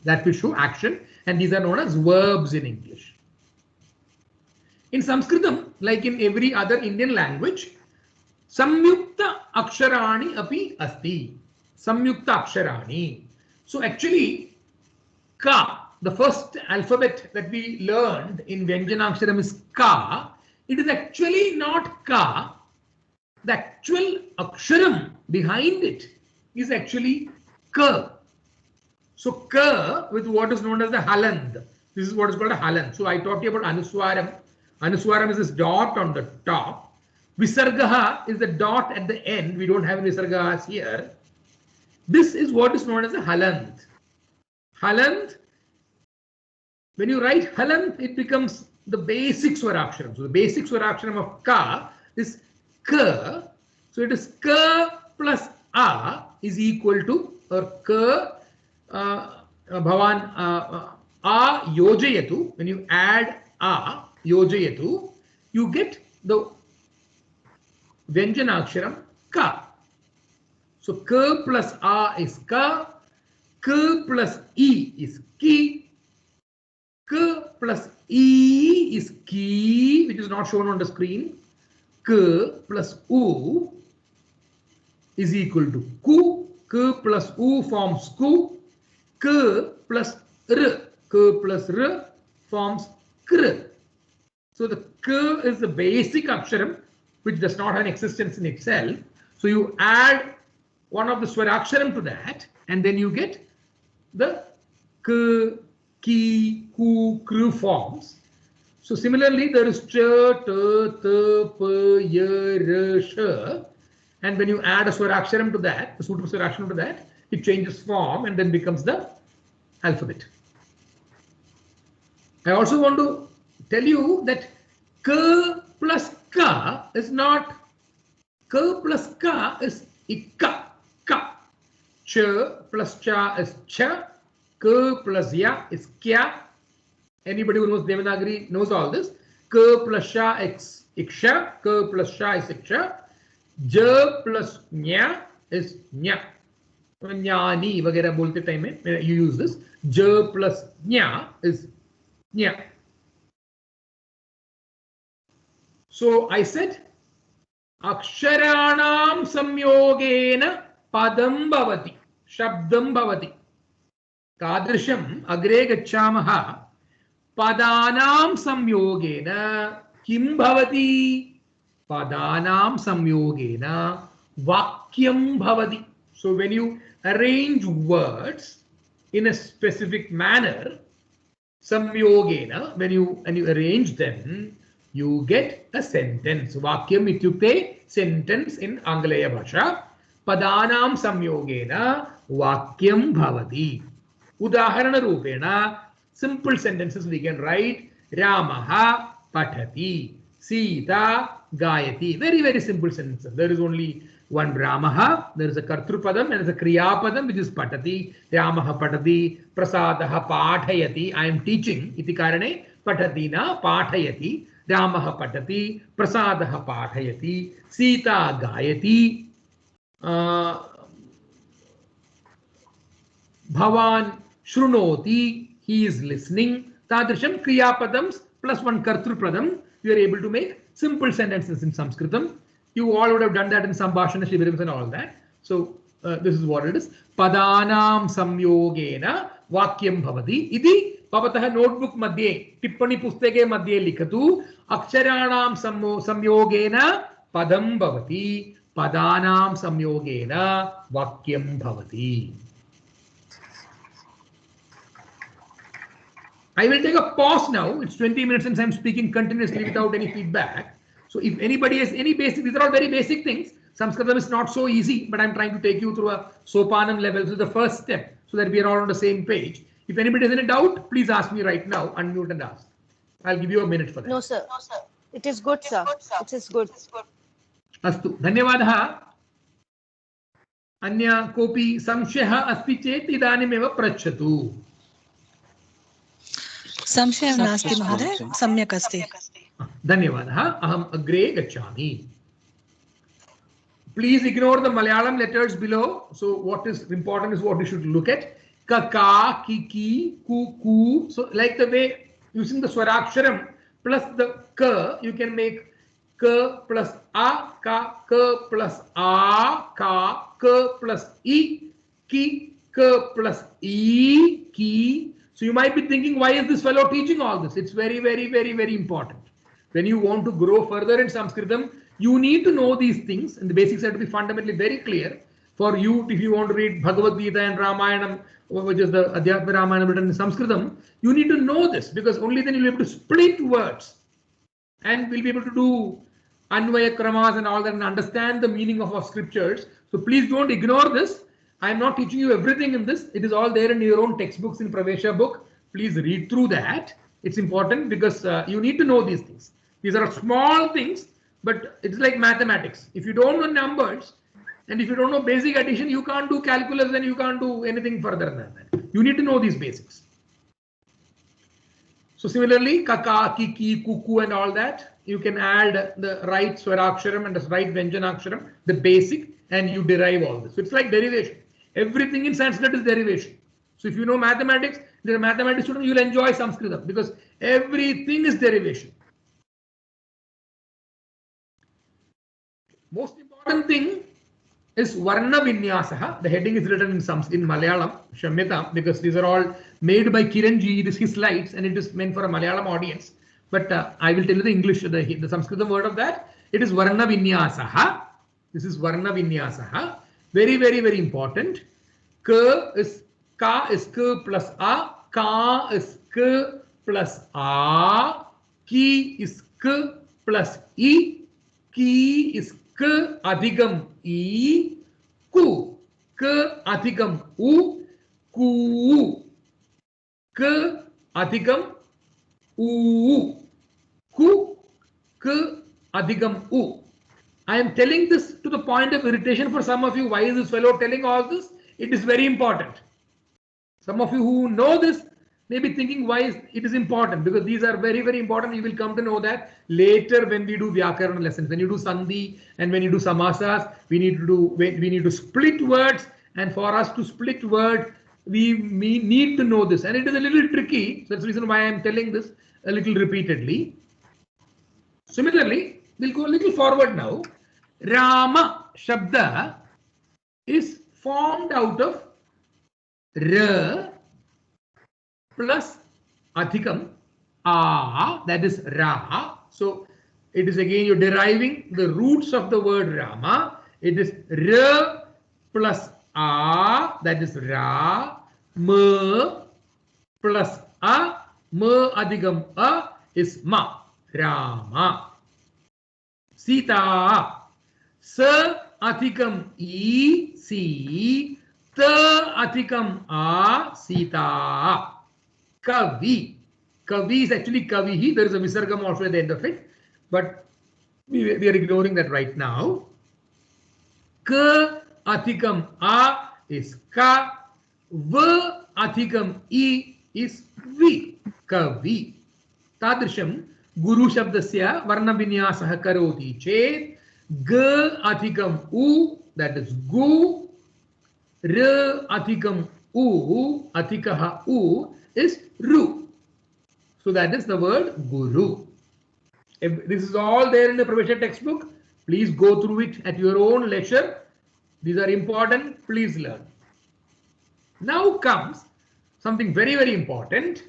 that will show action, and these are known as verbs in English. In Sanskritam, like in every other Indian language, Samyukta Aksharani api asti. Samyukta Aksharani. So actually, Ka, the first alphabet that we learned in Vyanjanaksharam is Ka. It is actually not Ka. The actual Aksharam behind it is actually Ka. So Ka with what is known as the Haland. This is what is called a Haland. So I talked to you about Anuswaram. Anuswaram is this dot on the top. Visargaha is the dot at the end. We don't have Visargahas here. This is what is known as a Haland. Haland, when you write Haland, it becomes the basic Swaraksharam. So the basic Swaraksharam of Ka is Ka. So it is Ka plus A is equal to, or Ka Bhavan A Yojayatu. When you add A Yojayatu, you get the Vyanjanaksharam Ka. So Ka plus A is Ka, K plus E is Ki, K plus E is Ki, which is not shown on the screen. K plus U is equal to Ku, K plus U forms Ku, K plus R, K plus R forms Kr. So the K is the basic Aksharam, which does not have an existence in itself. So you add one of the Swaraksharam to that, and then you get the K, Ki, Ku, Kru forms. So similarly, there is Ch, T, T, P, Y, R, Sh. And when you add a Swaraksharam to that, the suitable Swaraksharam to that, it changes form and then becomes the alphabet. I also want to tell you that K plus Ka is not, K plus Ka is Ikka, Ka. Ch plus Cha is Cha, K plus Ya is Kya. Anybody who knows Devanagari knows all this. K plus Sha is Iksha, K plus Sha is Iksha. J plus Nya is Nya. Jnani वगैरह बोलते time में you use this. J plus Nya is Nya. So I said Aksharanam samyogena padam bhavati, shabdam bhavati. Tadrisham agre gacchamaha padanam samyogena kim bhavati? Padanam samyogena vakyam bhavati. So when you arrange words in a specific manner, samyogena, when you arrange them, you get a sentence. Vakyam ityukte, sentence in Angaleya Bhasha. Padanam samyogena vakyam bhavati. Udaharana rupena, simple sentences we can write. Ramaha patati, Sita gayati. Very, very simple sentences. There is only one Ramaha, there is a Kartrupadam, and there is a Kriyapadam, which is patati. Ramaha patati, Prasadaha pathayati. I am teaching. Iti karane patatina pathayati. Ramaha patati, Prasadaha pathayati, Sita gayati, Bhavan shrunoti, he is listening. Tadrisham Kriyapadams plus one Kartrupadam, you are able to make simple sentences in Sanskritam. You all would have done that in Sambhashana, Shivarims and all that. So this is what it is. Padanam samyogena vakyam bhavati. Iti भवतः notebook मध्ये टिप्पणी पुस्तके मध्ये लिखतु अक्षराणां संयोगेन पदं भवति पदानां संयोगेन वाक्यं भवति. I will take a pause now. It's 20 minutes since I'm speaking continuously without any feedback. So if anybody has any basic, these are all very basic things. Sanskritam is not so easy, but I'm trying to take you through a sopanam level. So the first step, so that we are all on the same page. If anybody has any doubt, please ask me right now. Unmute and ask. I'll give you a minute for that. No, sir. It is good, sir. It is good. अस्तु, धन्यवादः. अन्य कोऽपि संशयः अस्ति चेत् इदानीमेव पृच्छतु. संशयः नास्ति महोदय, सम्यक् अस्ति. धन्यवादः. अहम् अग्रे गच्छामि. Please ignore the Malayalam letters below. So what is important is what you should look at. Ka, ka, ki, ki, ku, ku. So like the way using the swaraksharam plus the ka, you can make ka plus a, ka plus a, ka plus e, ki, ka plus e, ki. So you might be thinking, why is this fellow teaching all this? It's very, very, very, very important. When you want to grow further in Sanskritam, you need to know these things, and the basics have to be fundamentally very clear for you. If you want to read Bhagavad Gita and Ramayanam, which is the Adhyatma Ramayana written in Sanskritam, you need to know this, because only then you'll be able to split words and we'll be able to do Anvaya Kramas and all that and understand the meaning of our scriptures. So please don't ignore this. I am not teaching you everything in this. It is all there in your own textbooks in Pravesha book. Please read through that. It's important because you need to know these things. These are small things, but it's like mathematics. If you don't know numbers and if you don't know basic addition, you can't do calculus and you can't do anything further than that. You need to know these basics. So similarly, kaka, kiki, kuku and all that, you can add the right swaraksharam and the right vyanjanaksharam, the basic, and you derive all this. So it's like derivation. Everything in Sanskrit is derivation. So if you know mathematics, you're a mathematics student, you'll enjoy Sanskrit because everything is derivation. Most important thing is Varna Vinyasaha. The heading is written in Malayalam, Shamyata, because these are all made by Kiranji. This is his slides and it is meant for a Malayalam audience. But I will tell you the English, the Sanskrit word of that. It is Varna Vinyasaha. This is Varna Vinyasaha. Very, very, very important. Ka is K plus A. Ka is K plus A. Ki is K plus E. Ki is K adhigam E. Ku. K adhigam U. Ku. K adhigam U. Ku. K adhigam U. I am telling this to the point of irritation for some of you. Why is this fellow telling all this? It is very important. Some of you who know this may be thinking why it is important, because these are very, very important. You will come to know that later when we do Vyakarana lessons. When you do Sandhi and when you do Samasas, we need to split words, and for us to split words, we need to know this, and it is a little tricky. So that's the reason why I am telling this a little repeatedly. Similarly, we'll go a little forward now. Rama Shabda is formed out of Ra plus Adhikam A, that is Ra. So it is again you're deriving the roots of the word Rama. It is Ra plus A, that is Ra. Ma plus A, Ma Adhikam A is Ma, Rama. Sita, Sa Adhikam E, Si, Ta Adhikam A, Sita. Kavi. Kavi is actually Kavihi. There is a Visargam also at the end of it, but we are ignoring that right now. Ka Adhikam A is Ka. Va Adhikam E is Vi. Kavi. Tadrisham Guru Shabdasya Varna Vinyasah Karoti Chet. Ga Adhikam U, that is Gu. Ra Adhikam U, Adhikaha U is Ru. So that is the word Guru. This is all there in the Pravesha textbook. Please go through it at your own leisure. These are important. Please learn. Now comes something very, very important.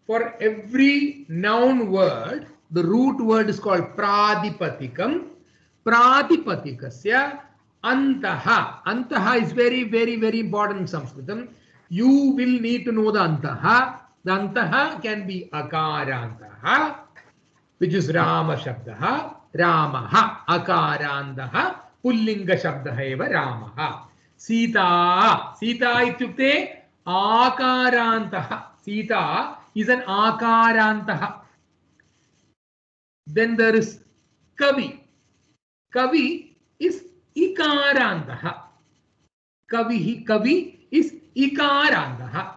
For every noun word, the root word is called Pradipatikam. Pradipatikasya Antaha. Antaha is very, very, very important in Sanskritam. You will need to know the Antaha. The Antaha can be Akarantaha, which is Rama Shabdaha, Ramaha, Akarantaha, Pullinga Shabdaha eva Ramaha. Sita, Sita ityukte Akarantaha. Sita is an Akarantaha. Then there is Kavi. Kavi is Ikarantaha. Kavi is Ikarantaha.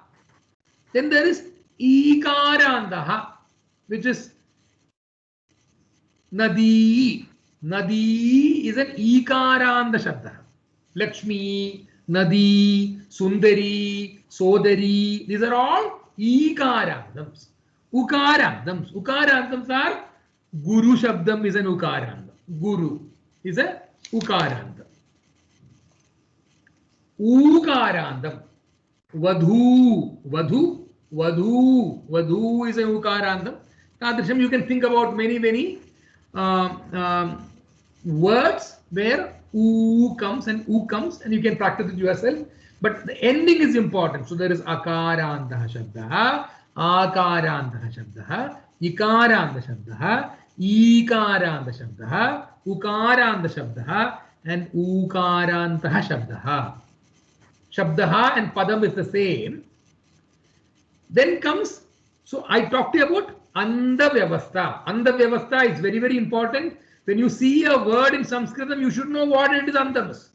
Then there is Ikarantaha, which is Nadi. Nadi is an Ikaranta Shabda. Lakshmi, Nadi, Sundari, Sodari, these are all Ikarantams. Ukarantams. Ukarantams are Guru Shabdam is an Ukaranta. Guru is a Ukaranta. Ukarantam. Vadhu. Vadhu. Vadhu. Vadhu is an Ukarantam. Tadrisham, you can think about many words where U comes and you can practice it yourself. But the ending is important. So there is Akaranta Shabda, Akaranta Shabda, Ikaranta Shabda, Ikaranta Shabda, Ukaranta Shabda, and Ukaranta Shabda. Shabda and Padam is the same. Then comes, so I talked to you about Andavyavastha. Andavyavastha is very important. When you see a word in Sanskritam, you should know what it is Andamas.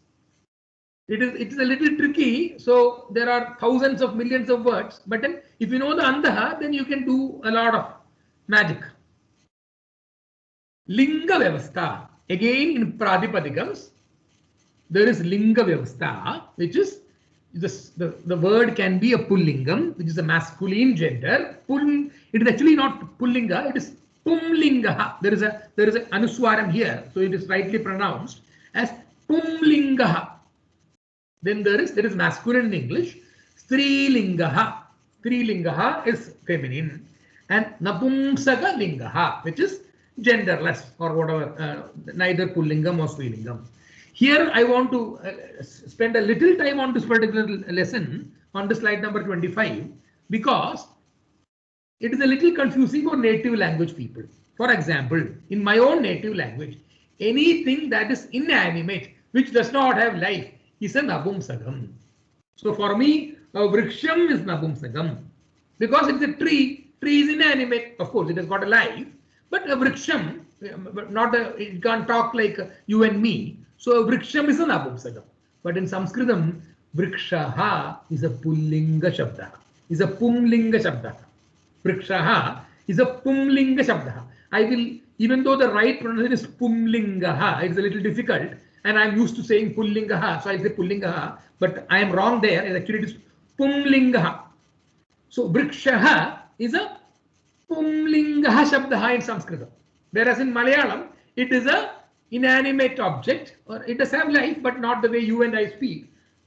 It is a little tricky. So there are thousands of millions of words. But then if you know the Andaha, then you can do a lot of magic. Linga Vyavastha. Again in Pradipadikams, there is Linga Vyavastha, which is the word can be a Pullingam, which is a masculine gender. It is actually not Pullinga, it is Pumlinga. There is a Anuswaram here, so it is rightly pronounced as Pumlinga. Then there is masculine in English. Strilinga. Strilinga is feminine, and Napumsaka Linga, which is genderless or whatever, neither Pullingam or Strilingam. Here I want to spend a little time on this particular lesson on the slide number 25 because it is a little confusing for native language people. For example, in my own native language, anything that is inanimate, which does not have life, is a Nabumsagam. So for me, a Vriksham is Nabumsagam because it's a tree. Tree is inanimate. Of course, it has got a life, but a Vriksham, it can't talk like you and me. So Vriksham is an Nabumsagam. But in Sanskritam, Vrikshaha is a Pullinga Shabda. Is a Pumlinga Shabda. Vrikshaha is a Pumlinga Shabda. I will, even though the right pronunciation is Pumlingaha, it's a little difficult, and I'm used to saying Pullingaha, so I say Pullingaha, but I am wrong there. Actually, it is Pumlingaha. So Vrikshaha is a Pumlingaha Shabda in Sanskritam. Whereas in Malayalam, it is a inanimate object, or it does have life, but not the way you and I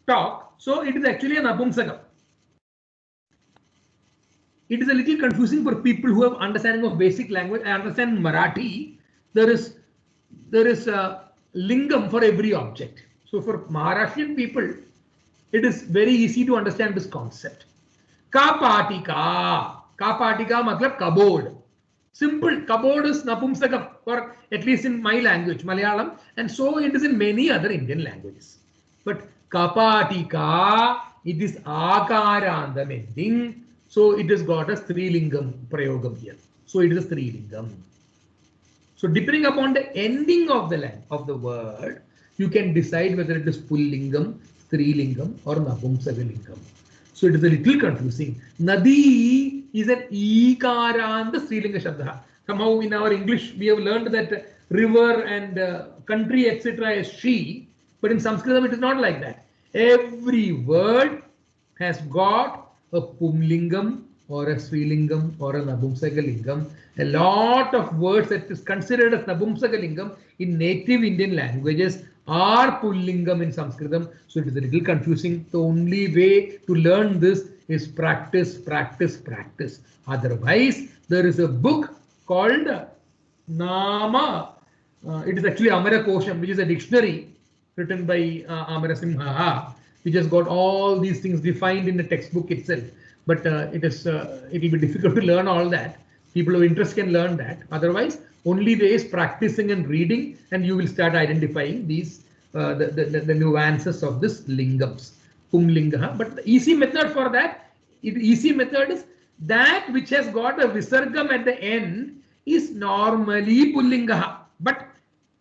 talk. So it is actually an Napumsakam. It is a little confusing for people who have understanding of basic language. I understand Marathi. There is a lingam for every object. So for Maharashtrian people, it is very easy to understand this concept. Kapatika. Kapatika matlab cupboard. Simple. Cupboard is Napumsakam, or at least in my language, Malayalam, and so it is in many other Indian languages. But Kapatika, it is Akarandam ending, so it has got a Strilingam Prayogam here. So it is a Strilingam. So depending upon the ending of the word, you can decide whether it is Pullingam, Strilingam, or Napumsakalingam. So it is a little confusing. Nadi is an Ikaranta Strilinga Shabda. Somehow in our English we have learned that river and country etc. is she, but in Sanskritam it is not like that. Every word has got a Pumlingam or a Strilingam or a Nabumsakalingam. A lot of words that is considered as Nabumsakalingam in native Indian languages are Pullingam in Sanskritam. So it is a little confusing. The only way to learn this is practice, practice, practice. Otherwise, there is a book called Nama. It is actually Amara Kosham, which is a dictionary written by Amara Simha, which has got all these things defined in the textbook itself. But it will be difficult to learn all that. People of interest can learn that. Otherwise, only way is practicing and reading, and you will start identifying these the nuances of this lingams, Pumlinga. But the easy method for that, easy method is that which has got a visargam at the end is normally pullinga, but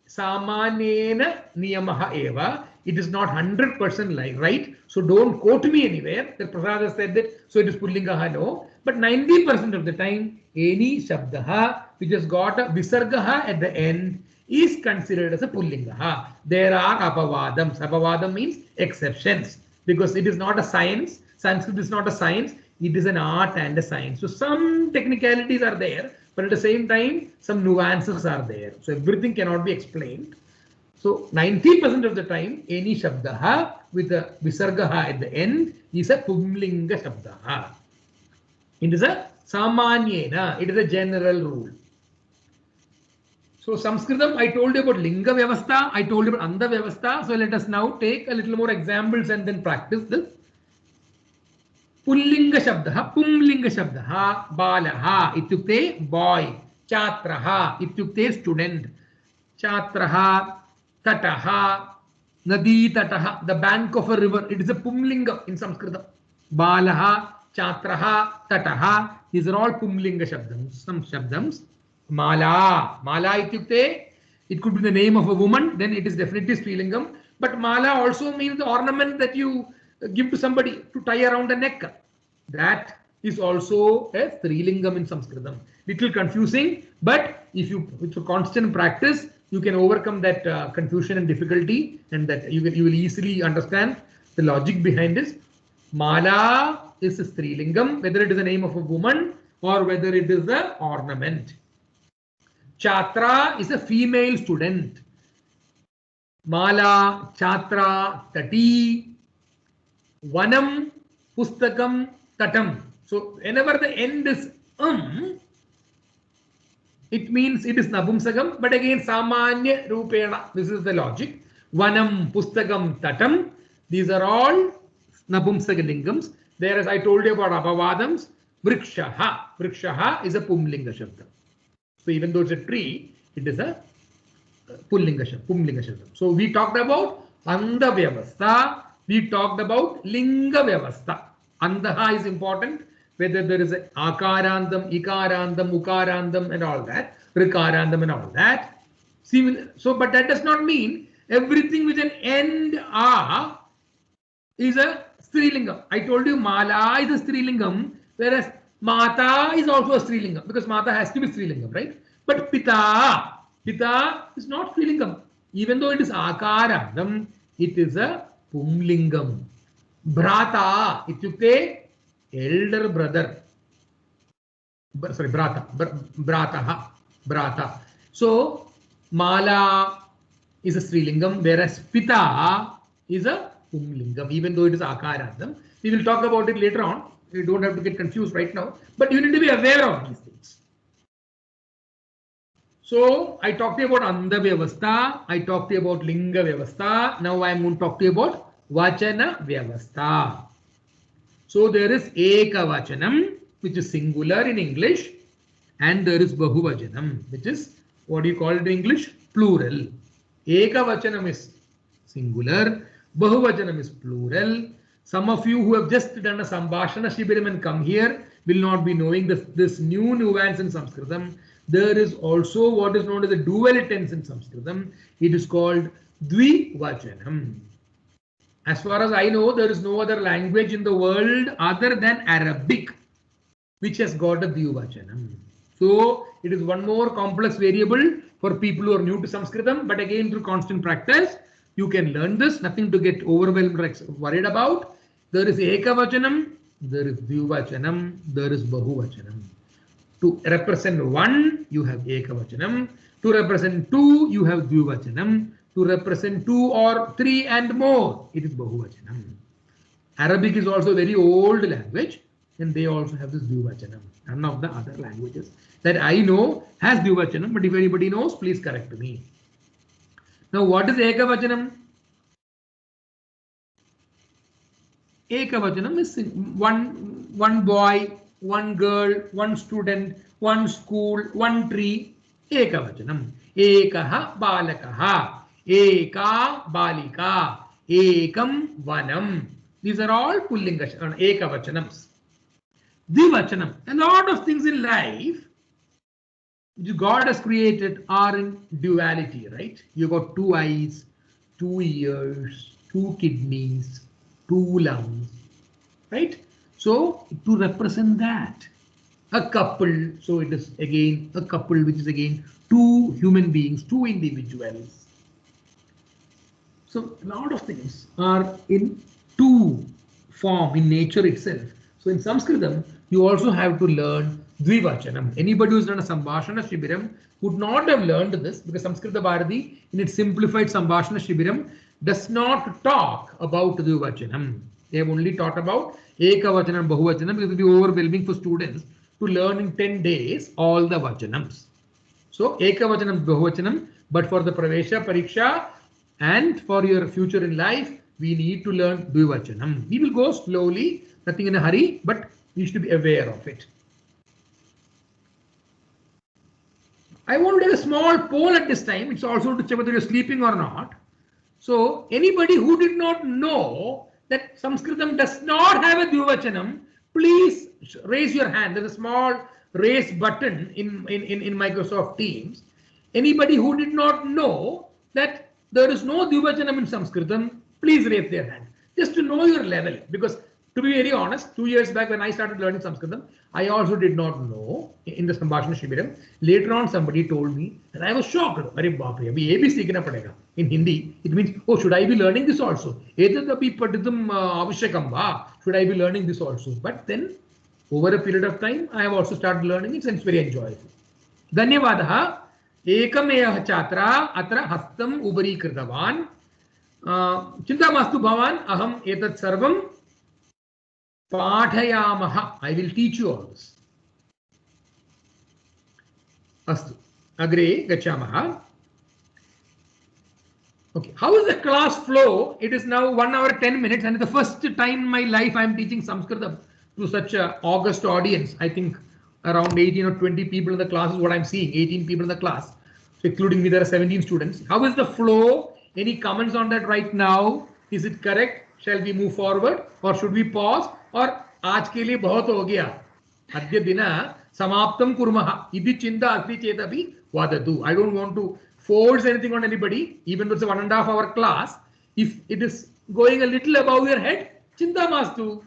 samanena niyamaha eva. It is not 100% right. So don't quote me anywhere that Prasad said that. So it is pullinga, no. But 90% of the time, any shabdaha which has got a visargaha at the end is considered as a pullinga. There are apavadams. Apavadam means exceptions, because it is not a science. Sanskrit is not a science. It is an art and a science. So some technicalities are there, but at the same time, some nuances are there. So everything cannot be explained. So 90% of the time, any shabdaha with a visargaha at the end is a pumlinga shabdaha. It is a samanyena. It is a general rule. So Sanskritam, I told you about linga vyavastha. I told you about andha vyavastha. So let us now take a little more examples and then practice this. Pullinga shabdaha, pumlinga shabdaha, balaha, ityukte boy, chatraha, ityukte student, chatraha, tataha, nadi tataha, the bank of a river. It is a pumlinga in Sanskritam. Balaha, chatraha, tataha, these are all pumlinga shabdams. Some shabdams. Mala, mala ityukte, it could be the name of a woman, then it is definitely Strilingam. But mala also means the ornament that you give to somebody to tie around the neck. That is also a Strilingam in Sanskritam. Little confusing, but if you with a constant practice, you can overcome that confusion and difficulty, and that you will easily understand the logic behind this. Mala is a Strilingam, whether it is the name of a woman or whether it is the ornament. Chatra is a female student. Mala, chatra, tati, vanam, pustakam, tatam. So whenever the end is it means it is napumsakam, but again samanya rupena. This is the logic. Vanam, pustakam, tatam. These are all napumsaka lingams. Whereas I told you about apavadams, vrikshaha. Vrikshaha is a pumlinga shabdam. So even though it's a tree, it is a pumlinga shabdam. So we talked about andha vyavastha. We talked about linga vyavastha. Andha is important, whether there is a akarandam, ikarandam, ukarandam and all that, rikarandam and all that. So, but that does not mean everything with an end a is a Strilingam. I told you mala is a Strilingam, whereas mata is also a Strilingam, because mata has to be Strilingam, right? But pita is not Strilingam. Even though it is akarandam, it is a pumlingam. Bhrata, ityukte, elder brother. Sorry, brata. So mala is a Strilingam, whereas pita is a pumlingam, even though it is akarandam. We will talk about it later on. You don't have to get confused right now, but you need to be aware of these things. So I talked to you about andha vyavastha. I talked to you about linga vyavastha. Now I am going to talk to you about vachana vyavastha. So there is ekavachanam, which is singular in English, and there is bahuvachanam, which is what do you call it in English? Plural. Ekavachanam is singular, bahuvachanam is plural. Some of you who have just done a Sambhashana Shibiram and come here will not be knowing this new nuance in Sanskritam. There is also what is known as a dual tense in Sanskritam. It is called Dvivachanam. As far as I know, there is no other language in the world other than Arabic which has got a Dvivachanam. So it is one more complex variable for people who are new to Sanskritam, but again through constant practice you can learn this. Nothing to get overwhelmed or worried about. There is Ekavachanam, there is Dvivachanam, there is Bahuvachanam. To represent one, you have Ekavachanam. To represent two, you have Dvivachanam. To represent two or three and more, it is Bahuvachanam. Arabic is also a very old language, and they also have this Dvivachanam. None of the other languages that I know has Dvivachanam, but if anybody knows, please correct me. Now, what is Ekavachanam? Ekavachanam is one boy, one girl, one student, one school, one tree. Ekavachanam. Ekaha balakaha. Eka balika. Ekam vanam. These are all pullinga ekavachanams. Dvivachanam. A lot of things in life which God has created are in duality, right? You got 2 eyes, 2 ears, 2 kidneys, 2 lungs, right? So to represent that, a couple, so it is again a couple, which is again 2 human beings, 2 individuals. So a lot of things are in 2 form in nature itself. So in Sanskritam, you also have to learn Dvivachanam. Anybody who's done a Sambhashana Shibiram would not have learned this, because Samskrita Bharati in its simplified Sambhashana Shibiram does not talk about Dvivachanam. They have only taught about Ekavachanam, Bahuvachanam, because it will be overwhelming for students to learn in 10 days all the Vachanams. So Ekavachanam, Bahuvachanam, but for the Pravesha Pariksha and for your future in life, we need to learn Dvivachanam. We will go slowly, nothing in a hurry, but we should be aware of it. I want to take a small poll at this time. It's also to check whether you're sleeping or not. So anybody who did not know that Sanskritam does not have a Dvivachanam, please raise your hand. There's a small raise button in Microsoft Teams. Anybody who did not know that there is no Dvivachanam in Sanskritam, please raise their hand. Just to know your level. Because to be very honest, 2 years back when I started learning Sanskritam, I also did not know in the Sambhashana Shibiram. Later on, somebody told me, and I was shocked. Arey baap re, abhi ye bhi seekhna padega. In Hindi, it means, oh, should I be learning this also? Etadapi padidam avashyakam va. Should I be learning this also? But then, over a period of time, I have also started learning it, and it's very enjoyable. Dhanyavadaha. Ekameya chatra atra hastam ubari kritavan. Chinta mastu bhavan aham etat sarvam Pathayamaha. I will teach you all this. Astu. Agre gachamaha. Okay. How is the class flow? It is now 1 hour 10 minutes, and it's the first time in my life I am teaching Sanskritam to such an august audience. I think around 18 or 20 people in the class is what I'm seeing. 18 people in the class. So including me, there are 17 students. How is the flow? Any comments on that right now? Is it correct? Shall we move forward or should we pause? और आज के लिए बहुत हो गया. अद्य दिना समाप्तं कुर्मः. इति चिन्ता अस्ति चेत् अपि वदतु. I don't want to force anything on anybody, even though it's a 1.5 hour class. If it is going a little above your head, चिन्ता मास्तु.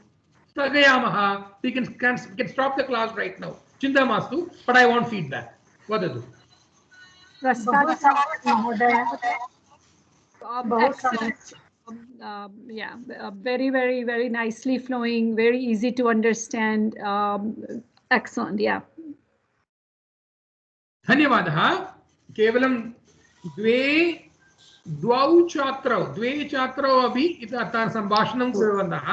स्थगयामः. We can stop the class right now. चिन्ता मास्तु. But I want feedback. वदतु. Yeah, very, very, very nicely flowing, very easy to understand. Excellent, yeah. धन्यवादः. केवलं द्वौ छात्रौ अपि इतः सम्भाषणं कुर्वन्तः.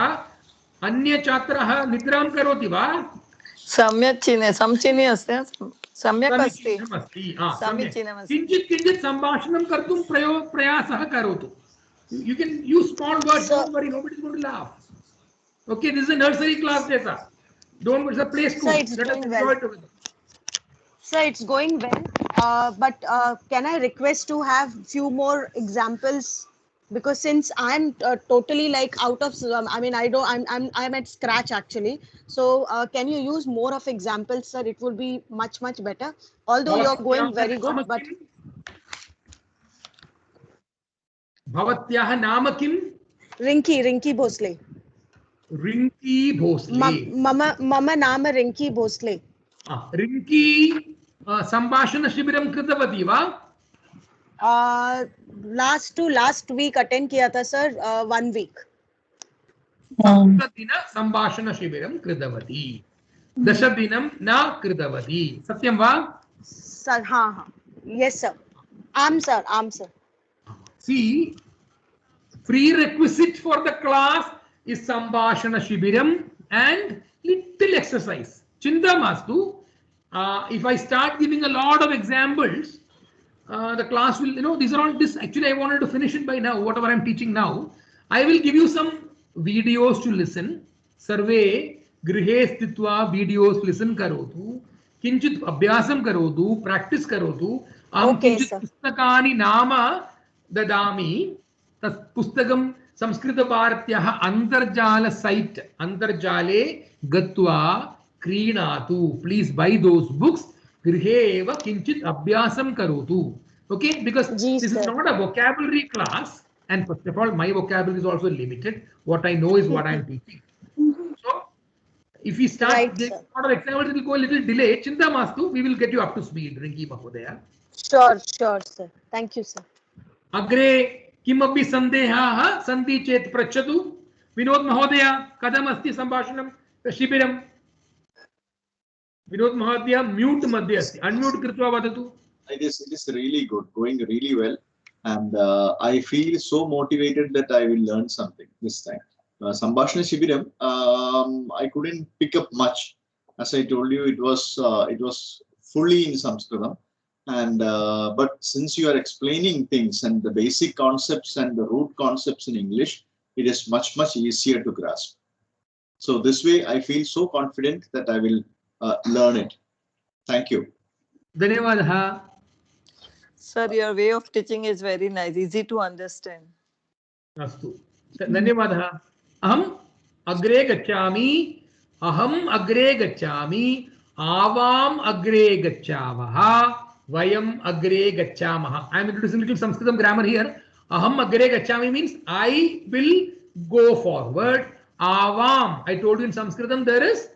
अन्य छात्रः निद्रां करोति वा? सम्यक् समीचीने अस्ति. सम्यक् अस्ति. किञ्चित् सम्भाषणं कर्तुं प्रयासः करोतु. You can use small words. Don't worry, nobody's going to laugh. Okay, this is a nursery class, Jesa. Don't worry, it's a play school. Sir, it's going well. Sir, it's going well. But can I request to have few more examples? Because since I'm totally like out of, I mean, I'm at scratch actually. So can you use more of examples, sir? It would be much better. Although you're going very good, but. भवत्याः नाम किम्? रिंकी भोसले. रिंकी भोसले. मम नाम रिंकी भोसले. रिंकी सम्भाषण शिबिरं कृतवती वा? Last week attend किया था सर. 1 week. सप्तदिन सम्भाषण शिबिरं कृतवती. 10 दिनं न कृतवती. सत्यं वा? सर हाँ. Yes sir. आम sir. See, prerequisite for the class is Sambhashana Shibiram and little exercise. Chinta mastu. If I start giving a lot of examples, the class will, these are all this. Actually, I wanted to finish it by now, whatever I'm teaching now. I will give you some videos to listen. Sarve grihe sthitva videos listen karotu. Kinchit abhyasam karotu. Practice karotu. Okay, sir. Pustakani nama ददामि. तत् पुस्तकं संस्कृतभारत्याः अन्तर्जाल set अन्तर्जाले गत्वा क्रीणातु. Please buy those books Grihe eva kinchit abhyasam karotu. Okay, because this is not a vocabulary class, and first of all, my vocabulary is also limited. What I know is what I am teaching. So, if we start getting a lot of examples, it will go a little delayed. Chinta mastu, we will get you up to speed, Rinki Mahodaya. Sure, sir. Thank you, sir. Agre kimapi sandehaha sandhi chet prachatu. Vinod Mahodaya, kadam asti sambhashanam shibiram. Vinod Mahodaya, mute madhya asti. Unmute kritva vadatu. It is really good, going really well. And I feel so motivated that I will learn something this time. Sambhashana Shibiram, I couldn't pick up much. As I told you, it was fully in Sanskritam. And but since you are explaining things and the basic concepts and the root concepts in English, it is much easier to grasp. So this way, I feel so confident that I will learn it. Thank you. Dhanyavadaha. Sir, your way of teaching is very nice, easy to understand. Astu. Dhanyavadaha. Aham agre gacchami. Aham agre gacchami. Avam agre gacchavaha. Vayam agre gacchamaha. I am introducing little Sanskritam grammar here. Aham agre gacchami means I will go forward. Avam. I told you in Sanskritam there is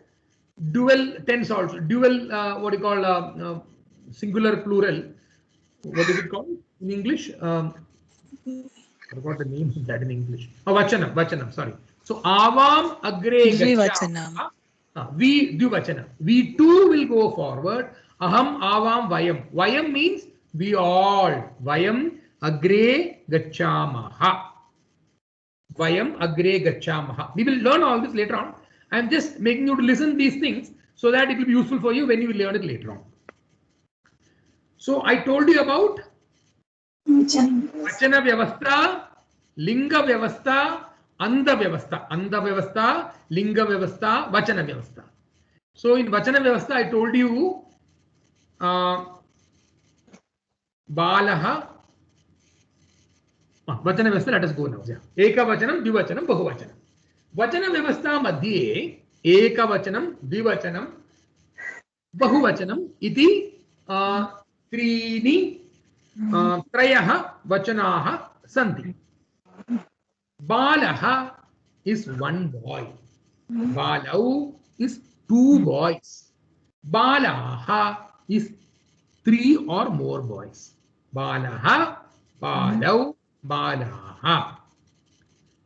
dual tense also. Dual, what do you call singular plural. What is it called in English? I forgot the name of that in English. Oh, Vachanam, sorry. So, Avam agre gacchamaha. We do Vachanam. We too will go forward. Aham, avam, vayam. Vayam means we all. Vayam agre gacchamaha. Vayam agre gacchamaha. We will learn all this later on. I am just making you to listen these things so that it will be useful for you when you will learn it later on. So I told you about Vachana Vyavastha, Linga Vyavastha, Andha Vyavastha. Andha Vyavastha, Linga Vyavastha, Vachana Vyavastha. So in Vachana Vyavastha, I told you Balaha. Vachana Vyavastha, let us go now. Eka Vachanam, Dvivachanam, Bahuvachanam. Vachana Vyavastha Madhye, Eka Vachanam, Dvivachanam, Bahuvachanam, iti त्रीणि त्रयः वचनाः सन्ति. Balaha is one boy. Balau is two boys. Balaha is three or more boys. Balaha, Balau, Balaha.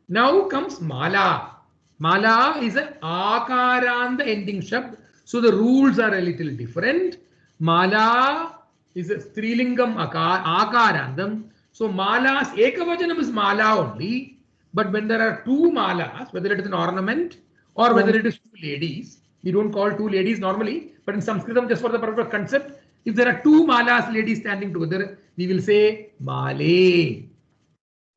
Now comes Mala. Mala is an Akaranda ending shabd. So the rules are a little different. Mala is a Strilingam Akarandam. So Malas, Ekavachanam is Mala only. But when there are two Malas, whether it is an ornament or whether it is two ladies, we don't call two ladies normally, but in Sanskritam, just for the purpose of concept, if there are two Malas, ladies standing together, we will say Male.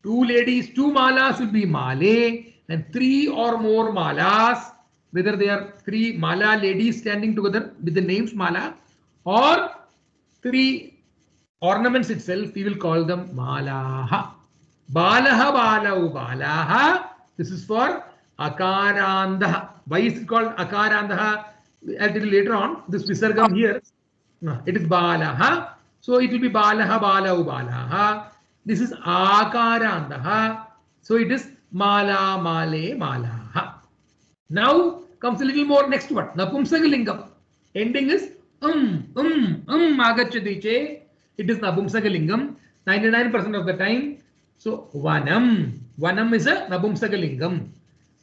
Two ladies, two Malas will be Male, and three or more Malas, whether they are three Mala ladies standing together with the names Mala, or three ornaments itself, we will call them Malaha. Balaha, Balau, Balaha. This is for Akarandaha. Why is it called Akarandaha? I'll tell you later on. This Visargam here, it is Balaha. So it will be Balaha, Balau, Balaha. This is Akarandaha. So it is Mala, Male, Malaha. Now comes a little more next one. Napumsakalingam. Ending is Agachadiche. It is Napumsakalingam 99% of the time. So Vanam. Vanam is a Napumsakalingam.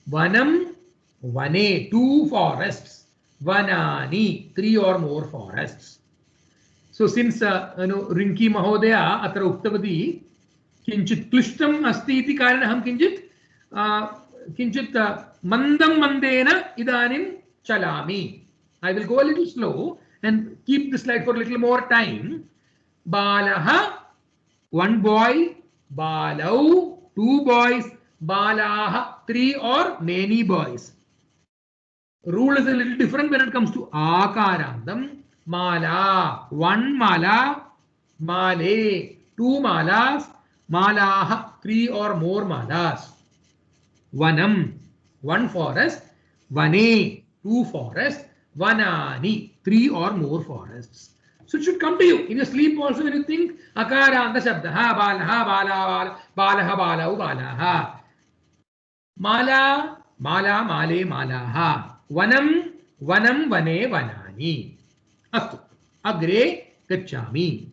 Vanam, Vane, two forests. Vanani, three or more forests. So since Rinki Mahodaya atra uktavati kinchit klishtam asti iti karanaham kinchit mandam mandena idanim chalami. I will go a little slow and keep the slide for a little more time. Balaha, one boy. Balau, two boys. Balaha, three or many boys. Rule is a little different when it comes to Akarandam. Mala, one Mala. Male, two Malas. Malaha, three or more Malas. Vanam, one forest. Vane, two forests. Vanani, three or more forests. So it should come to you in your sleep also. When you think akaranta shabdaha, balaha, bala, balaha, balau, balaha, mala, mala, male, malaha, vanam, vanam, vane, vanani. Astu, agre, gacchami.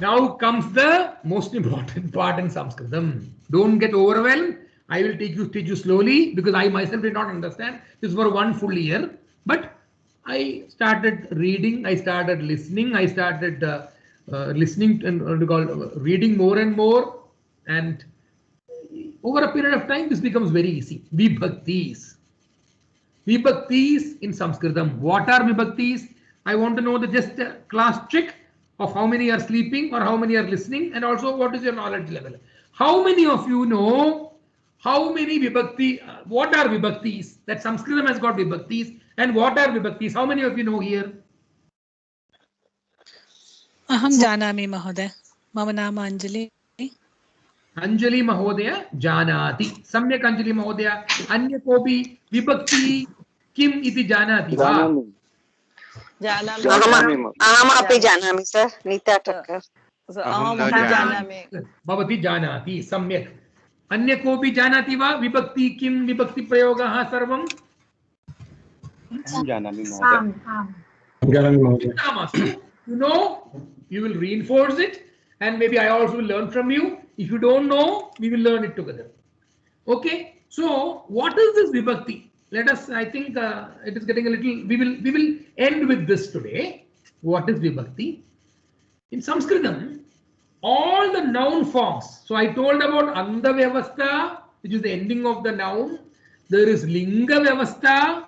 Now comes the most important part in Sanskritam. Don't get overwhelmed. I will teach you slowly because I myself did not understand this for 1 full year. But I started reading, I started listening, I started listening and reading more and more. And over a period of time, this becomes very easy. Vibhaktis. Vibhaktis in Sanskritam. What are Vibhaktis? I want to know the just class check of how many are sleeping or how many are listening, and also what is your knowledge level. How many of you know how many Vibhakti, what are Vibhaktis? That Sanskritam has got Vibhaktis, and what are Vibhaktis? How many of you know here? Aham janami mahoday. Mama nama Anjali. Anjali Mahodaya Janati. Samyak Anjali Mahodaya. Anya kopi Vibhakti Kim iti Janati va? Ahamapi janami, sir. Nita Thakkar. Bhavati Janati. Samyak. Anya kopi Janati va? Vibhakti Kim Vibhakti Prayogaha Sarvam? Janami Mahodaya. You know, you will reinforce it, and maybe I also will learn from you. If you don't know, we will learn it together. Okay. So, what is this Vibhakti? Let us. I think it is getting a little. We will end with this today. What is Vibhakti? In Sanskritam, all the noun forms. So I told about Anda Vyavastha, which is the ending of the noun. There is Linga Vyavastha,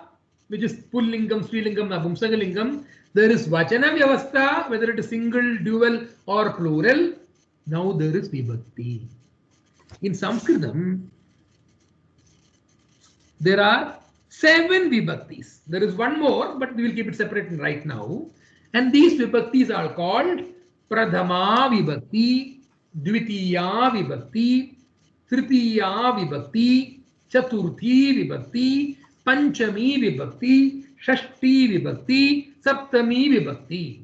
which is Pullingam, Strilingam, Nabumsakalingam. There is Vachana Vyavastha, whether it is single, dual, or plural. Now there is Vibhakti. In Sanskritam, there are 7 Vibhaktis. There is one more, but we will keep it separate right now. And these Vibhaktis are called Pradhama Vibhakti, Dvitiya Vibhakti, Tritiya Vibhakti, Chaturthi Vibhakti, Panchami Vibhakti, Shashti Vibhakti, Saptami Vibhakti.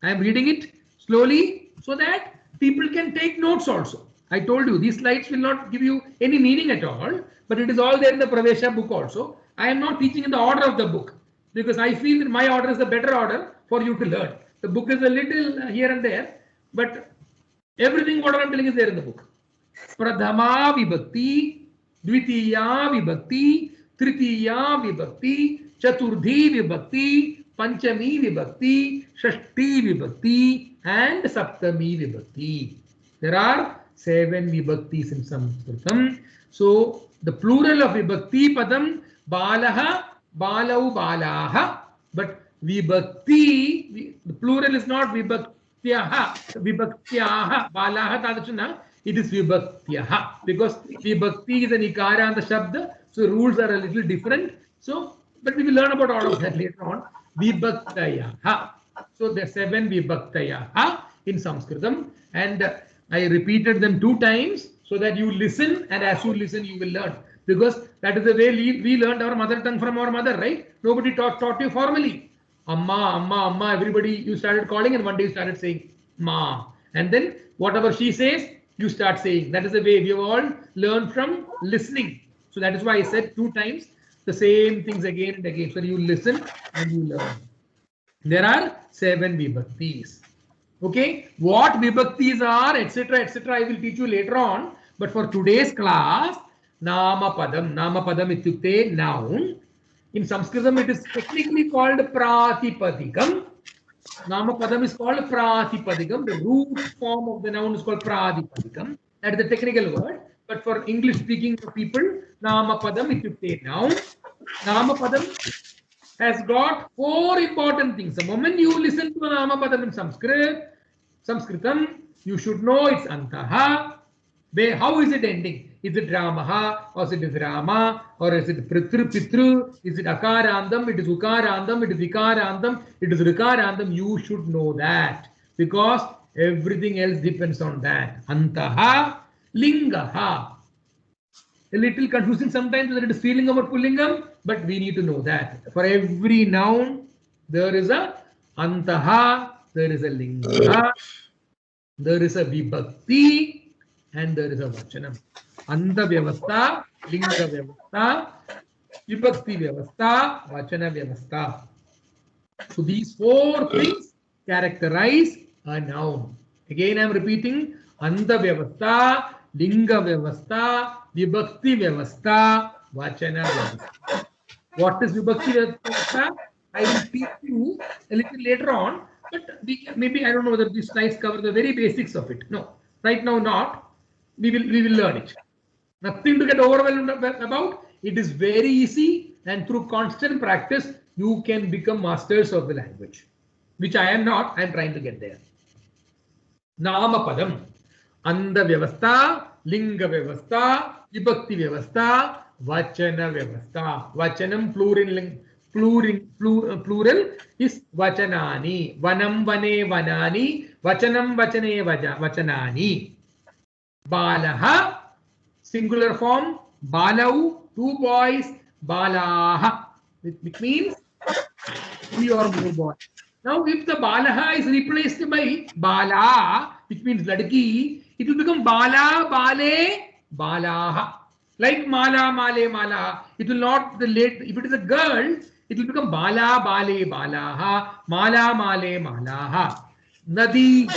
I am reading it slowly so that people can take notes also. I told you these slides will not give you any meaning at all, but it is all there in the Pravesha book also. I am not teaching in the order of the book because I feel that my order is the better order for you to learn. The book is a little here and there, but everything what I am telling is there in the book. Pradhama Vibhakti, Dvitiya Vibhakti, Tritiya Vibhakti, Chaturthi Vibhakti, Panchami Vibhakti, Shashti Vibhakti, and Saptami Vibhakti. There are 7 Vibhaktis in Sanskritam. So the plural of Vibhakti Padam Balaha, Balau, Balaha, but Vibhakti, the plural is not Vibhaktyaha, Vibhaktyaha, Balaha Tadachana, it is Vibhaktyaha because Vibhakti is an Ikara and the Shabda, so rules are a little different. So, but we will learn about all of that later on. Vibhaktayaha. So there are 7 Vibhaktayaha in Sanskritam, and I repeated them 2 times so that you listen, and as you listen, you will learn. Because that is the way we learned our mother tongue from our mother, right? Nobody taught you formally. Amma, Amma, Amma, everybody you started calling, and one day you started saying Ma. And then whatever she says, you start saying. That is the way we have all learned from listening. So that is why I said 2 times the same things again and again. So you listen and you learn. There are 7 Vibhaktis. Okay, what Vibhaktis are, etc., etc., I will teach you later on. But for today's class, Nama Padam. Nama Padam ityukte noun. In Sanskritam, it is technically called Pratipadikam. Nama Padam is called Pratipadikam. The root form of the noun is called Pratipadikam. That is the technical word. But for English speaking people, Nama Padam ityukte noun. Nama Padam has got 4 important things. The moment you listen to a Nama Padam in Sanskritam, you should know its Antaha. How is it ending? Is it Ramaha, or is it Rama, or is it Pitru? Is it Akarandam? It is Ukarandam, it is Vikarandam, it is Rikarandam. You should know that because everything else depends on that. Antaha, Lingaha. A little confusing sometimes whether it is Strilingam or Pullingam, but we need to know that. For every noun, there is a Antaha, there is a linga, there is a vibhakti, and there is a vachanam. Anta vyavastha, linga vyavastha, vibhakti vyavastha, vachana vyavastha. So these four things characterize a noun. Again, I am repeating: Anta vyavastha, linga vyavastha, vibhakti vyavastha, vachana vyavastha. What is vibhakti vyavastha? I will teach you a little later on, but maybe I don't know whether these slides cover the very basics of it. No, right now not. We will learn it. Nothing to get overwhelmed about. It is very easy, and through constant practice, you can become masters of the language, which I am not. I am trying to get there. Namapadam, Anda vyavastha, Linga vyavastha, Vibhakti vyavastha, Vachana vyavastha. Vachanam plural is Vachanani. Vanam vane vanani, Vachanam vachane vachanani. Balaha, singular form, Balau, 2 boys, Balaha, which means 3 or more boys. Now, if the Balaha is replaced by Bala, which means Ladki, it will become Bala, Bale, Balaha. Like Mala, Male, Malaha. It will not, if it is a girl, it will become Bala, Bale, Balaha, Mala, Male, Malaha. Nadi,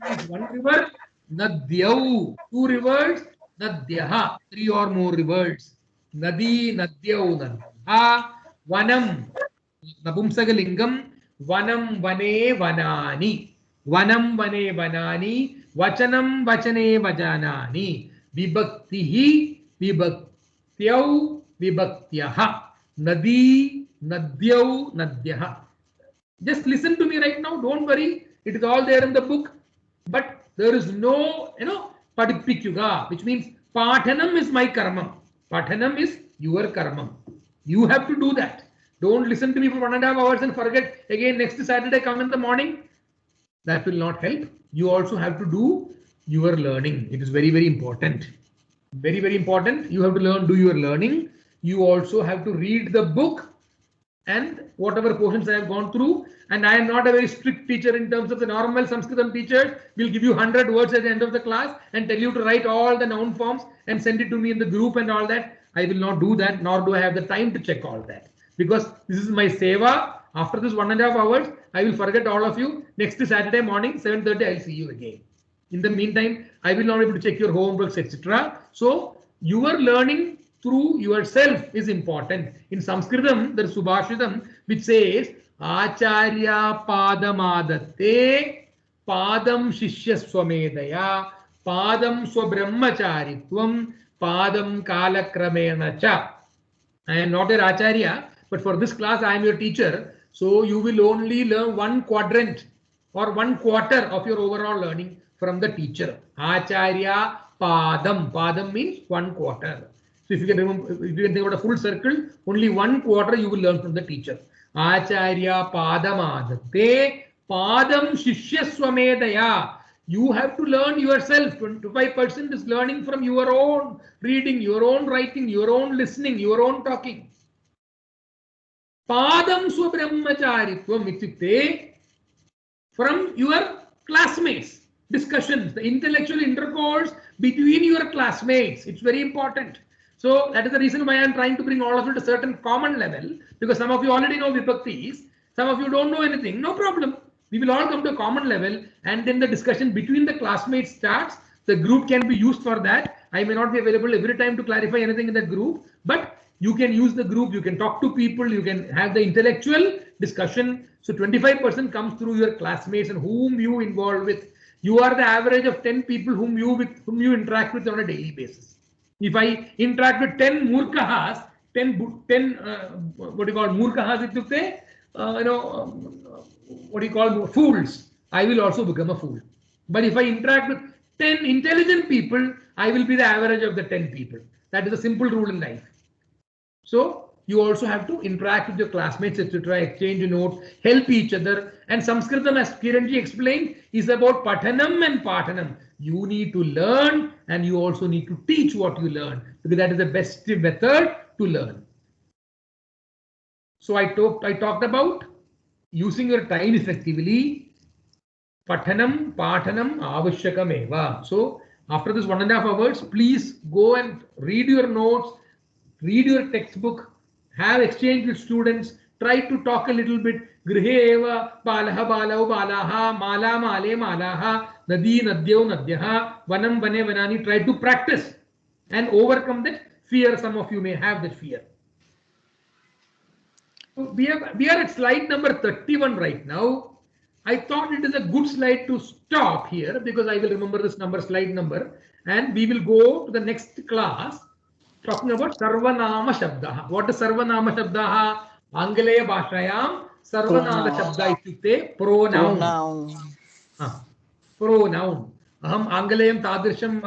that is 1 river. Nadyau, 2 rivers. Nadyaha, 3 or more rivers. Nadi, Nadyau, Nadyaha. Vanam, Napumsakalingam. Vanam, Vane, Vanani. Vanam, Vane, Vanani. Vachanam, Vachane, Vajanani. Vibhaktihi, Vibhaktyau, Vibhaktyaha. Nadi, Nadyau, Nadyaha. Just listen to me right now. Don't worry. It is all there in the book. But there is no, Padippikyuga, which means Pathanam is my karma. Pathanam is your karma. You have to do that. Don't listen to me for 1.5 hours and forget. Again, next Saturday, come in the morning. That will not help. You also have to do your learning. It is very, very important. Very, very important. You have to learn, do your learning. You also have to read the book and whatever portions I have gone through. And I am not a very strict teacher in terms of the normal Sanskritam teachers will give you 100 words at the end of the class and tell you to write all the noun forms and send it to me in the group and all that. I will not do that, nor do I have the time to check all that. Because this is my seva. After this 1.5 hours, I will forget all of you. Next Saturday morning, 7:30, I'll see you again. In the meantime, I will not be able to check your homeworks, etc. So your learning through yourself is important. In Sanskritam, there is Subhashitam, which says, Acharya Padamadatte, Padam Shishya Swamedaya, Padam Swabrahmacharitvam, Padam Kalakramena cha. I am not your Acharya, but for this class, I am your teacher. So you will only learn 1 quadrant or 1/4 of your overall learning from the teacher. Acharya Padam. Padam means 1/4. So if you can remember, if you can think about a full circle, only 1/4 you will learn from the teacher. Acharya Padamadatte, Padam Shishya Swamedaya. You have to learn yourself. 25% is learning from your own reading, your own writing, your own listening, your own talking. Padam Swabrahmacharitvam ityukte, from your classmates. Discussions, the intellectual intercourse between your classmates. It's very important. So that is the reason why I am trying to bring all of you to a certain common level, because some of you already know vibhaktis, some of you don't know anything. No problem. We will all come to a common level, and then the discussion between the classmates starts. The group can be used for that. I may not be available every time to clarify anything in the group, but you can use the group. You can talk to people. You can have the intellectual discussion. So 25% comes through your classmates and whom you involve with. You are the average of 10 people whom you interact with on a daily basis. If I interact with 10 murkahas, 10 what do you call murkahas ityukte, what do you call fools, I will also become a fool. But if I interact with 10 intelligent people, I will be the average of the 10 people. That is a simple rule in life. So you also have to interact with your classmates, etc., exchange notes, help each other. And Sanskritam, as Kiranji explained, is about Pathanam and Pathanam. You need to learn and you also need to teach what you learn, because that is the best method to learn. So I talked about using your time effectively, Pathanam, Pathanam, Avashyakameva. So after this 1.5 hours, please go and read your notes, read your textbook, have exchange with students, try to talk a little bit. Grihe eva balaha balau balaha, mala male malaha, nadi nadyau nadyaha, vanam vane vanani. Try to practice and overcome that fear. Some of you may have that fear. So we are at slide number 31 right now. I thought it is a good slide to stop here because I will remember this slide number, and we will go to the next class talking about Sarvanama Shabdaha. What is Sarvanama Shabdaha? Angaleya Bhashayam Sarvanama Shabda ityukte pronoun. Pronoun. Aham Angalayam Tadrisham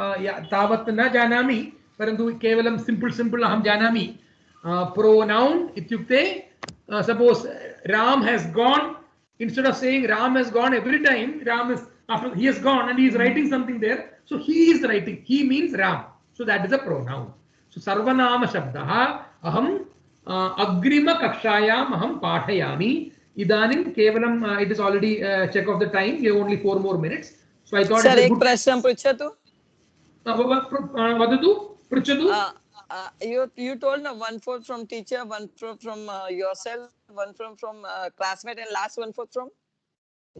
Tavat na janami, parantu kevalam simple aham janami. Pronoun ityukte, suppose Ram has gone. Instead of saying Ram has gone every time, Ram is after he has gone and he is writing something there. So he is writing. He means Ram. So that is a pronoun. So Sarvanama Shabdaha aham agrima kakshayam aham pathayami. Idanim kevalam it is already check of the time. We have only 4 more minutes. So I thought. Sir, ek prashna puchatu. Vadatu pruchatu. You told na 1/4 from teacher, 1/4 from yourself, 1/4 from classmate, and last 1/4 from?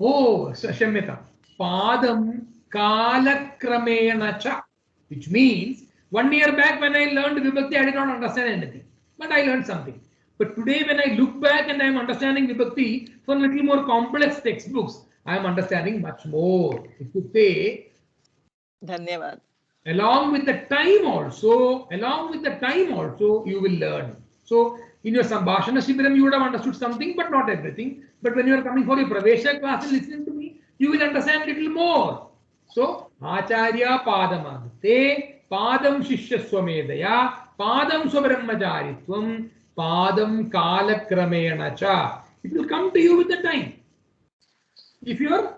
Oh, Shamyata. Padam kalakramena cha, which means 1 year back when I learned Vibhakti, I did not understand anything, but I learned something. But today when I look back and I am understanding Vibhakti from little more complex textbooks, I am understanding much more. If you say, Dhanyavad. Along with the time also, you will learn. So in your Sambhashana Shibiram, you would have understood something, but not everything. But when you are coming for your Pravesha class and listening to me, you will understand little more. So, Acharya Padamadite, Padam Shishya Swamedaya, Padam Swabrahmacharitvam, Padam Kalakramena cha. It will come to you with the time. If your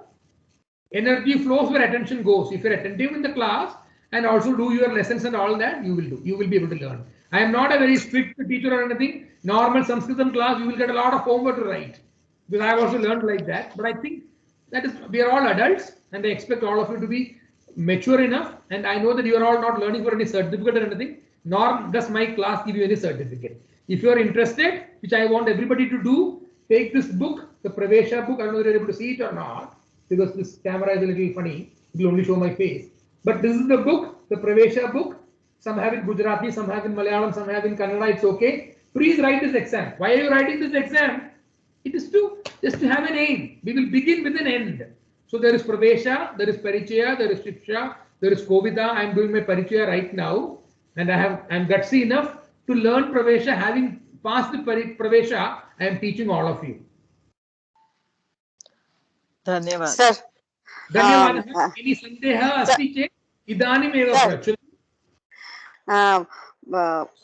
energy flows, your attention goes. If you are attentive in the class, and also do your lessons and all that, you will be able to learn. I am not a very strict teacher or anything. Normal Sanskritam class, you will get a lot of homework to write. Because I have also learned like that. But I think that is, we are all adults and I expect all of you to be mature enough. And I know that you are all not learning for any certificate or anything, nor does my class give you any certificate. If you are interested, which I want everybody to do, take this book, the Pravesha book. I don't know whether you are able to see it or not, because this camera is a little funny. It will only show my face. But this is the book, the Pravesha book. Some have in Gujarati, some have in Malayalam, some have in Kannada. It's okay. Please write this exam. Why are you writing this exam? It is just to have an aim. We will begin with an end. So there is Pravesha, there is Parichaya, there is Shiksha, there is Kovida. I am doing my Parichaya right now, and I am gutsy enough to learn Pravesha. Having passed the Pravesha, I am teaching all of you. Dhanyavad. Sir. Dhanyavad. Any sandeha asti chet idanim eva prachati.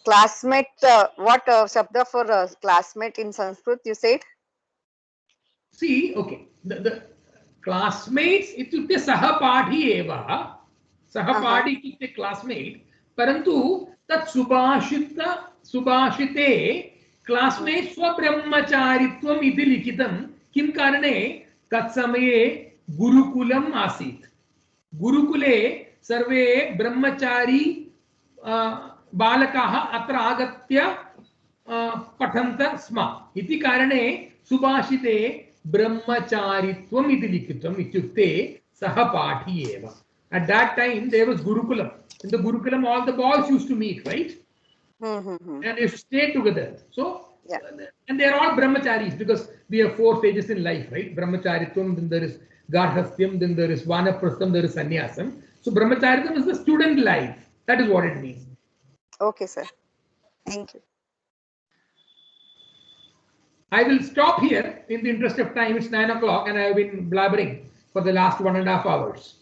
Classmate, what shabda for classmate in Sanskrit you said? See, okay, the classmates ityukte sahapadi eva. Sahapadi ityukte classmate. Parantu tat subhashite classmate swabrahmacharitvam iti likitam kim karane tat samaye gurukulam asit. Gurukule sarve brahmachari बालकाः अत्र आगत्य पठन्तः स्म इति कारणे सुभाषिते ब्रह्मचारित्वम् इति लिखितम् इत्युक्ते सहपाठी एव. At that time there was Gurukulam. In the Gurukulam all the boys used to meet, right? And they used to stay together. So, and they are all brahmacharis because we have 4 stages in life, right? Brahmacharitvam, then there is Garhasthyam, then there is Vanaprastham, there is Sannyasam. So brahmacharitvam is the student life. That is what it means. Okay, sir. Thank you. I will stop here in the interest of time. It's 9 o'clock and I have been blabbering for the last 1.5 hours.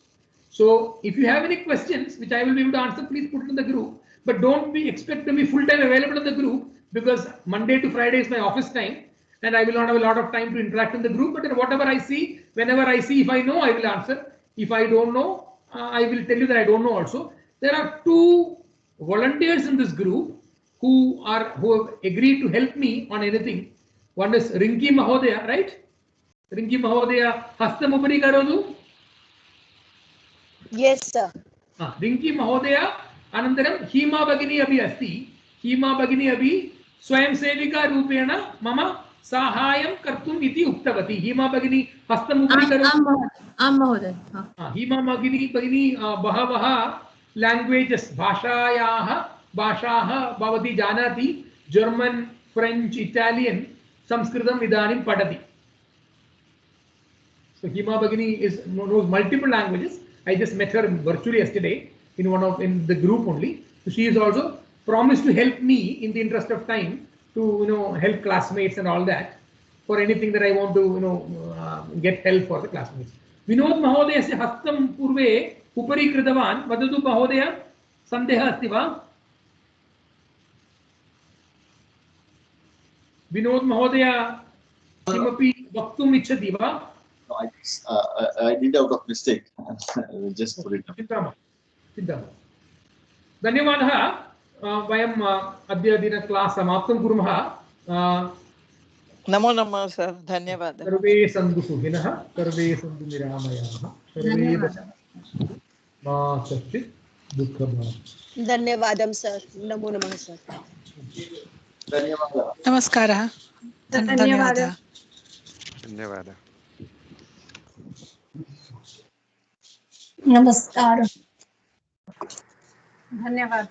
So if you have any questions, which I will be able to answer, please put it in the group. But don't expect to be full-time available in the group because Monday to Friday is my office time and I will not have a lot of time to interact in the group. But then whatever I see, whenever I see, if I know, I will answer. If I don't know, I will tell you that I don't know also. There are 2 volunteers in this group who have agreed to help me on anything. One is Rinki Mahodaya, right? Rinki महोदय हस्तमुपरि करोतु. Yes, sir. Rinki महोदय अनन्तरं हीमा भगिनी अपि अस्ति. हीमा भगिनी अपि स्वयंसेविकारूपेण मम साहाय्यं कर्तुम् इति उक्तवती. हीमा भगिनी हस्तमुपरि करोतु. आं महोदय. हीमा भगिनी बहवः लैंग्वेजेस भाषाः भवती जानाति. जर्मन, फ्रेंच, इटालियन, संस्कृतम् इदानीं पठति. So Hima Bhagini knows multiple languages. I just met her virtually yesterday in the group only. So she is also promised to help me in the interest of time to help classmates and all that for anything that I want to get help for the classmates. Vinod Mahodayasya hastam purve upari kritavan. Vadatu Mahodaya, sandeha asti va? Vinod Mahodaya kimapi vaktum ichchati va? No, I did out of mistake. I will just put it down. चिन्ता धन्यवादः. वयम् अद्य दिन class समाप्तं कुर्मः. नमो नमः सर्. धन्यवादः. सर्वे सन्तु सुखिनः, सर्वे सन्तु निरामयाः, सर्वे मा कश्चित् दुःखभाग्. धन्यवादं सर. नमो नमः सर. धन्यवादः. नमस्कारः. धन्यवादः. धन्यवादः. नमस्कार. धन्यवाद.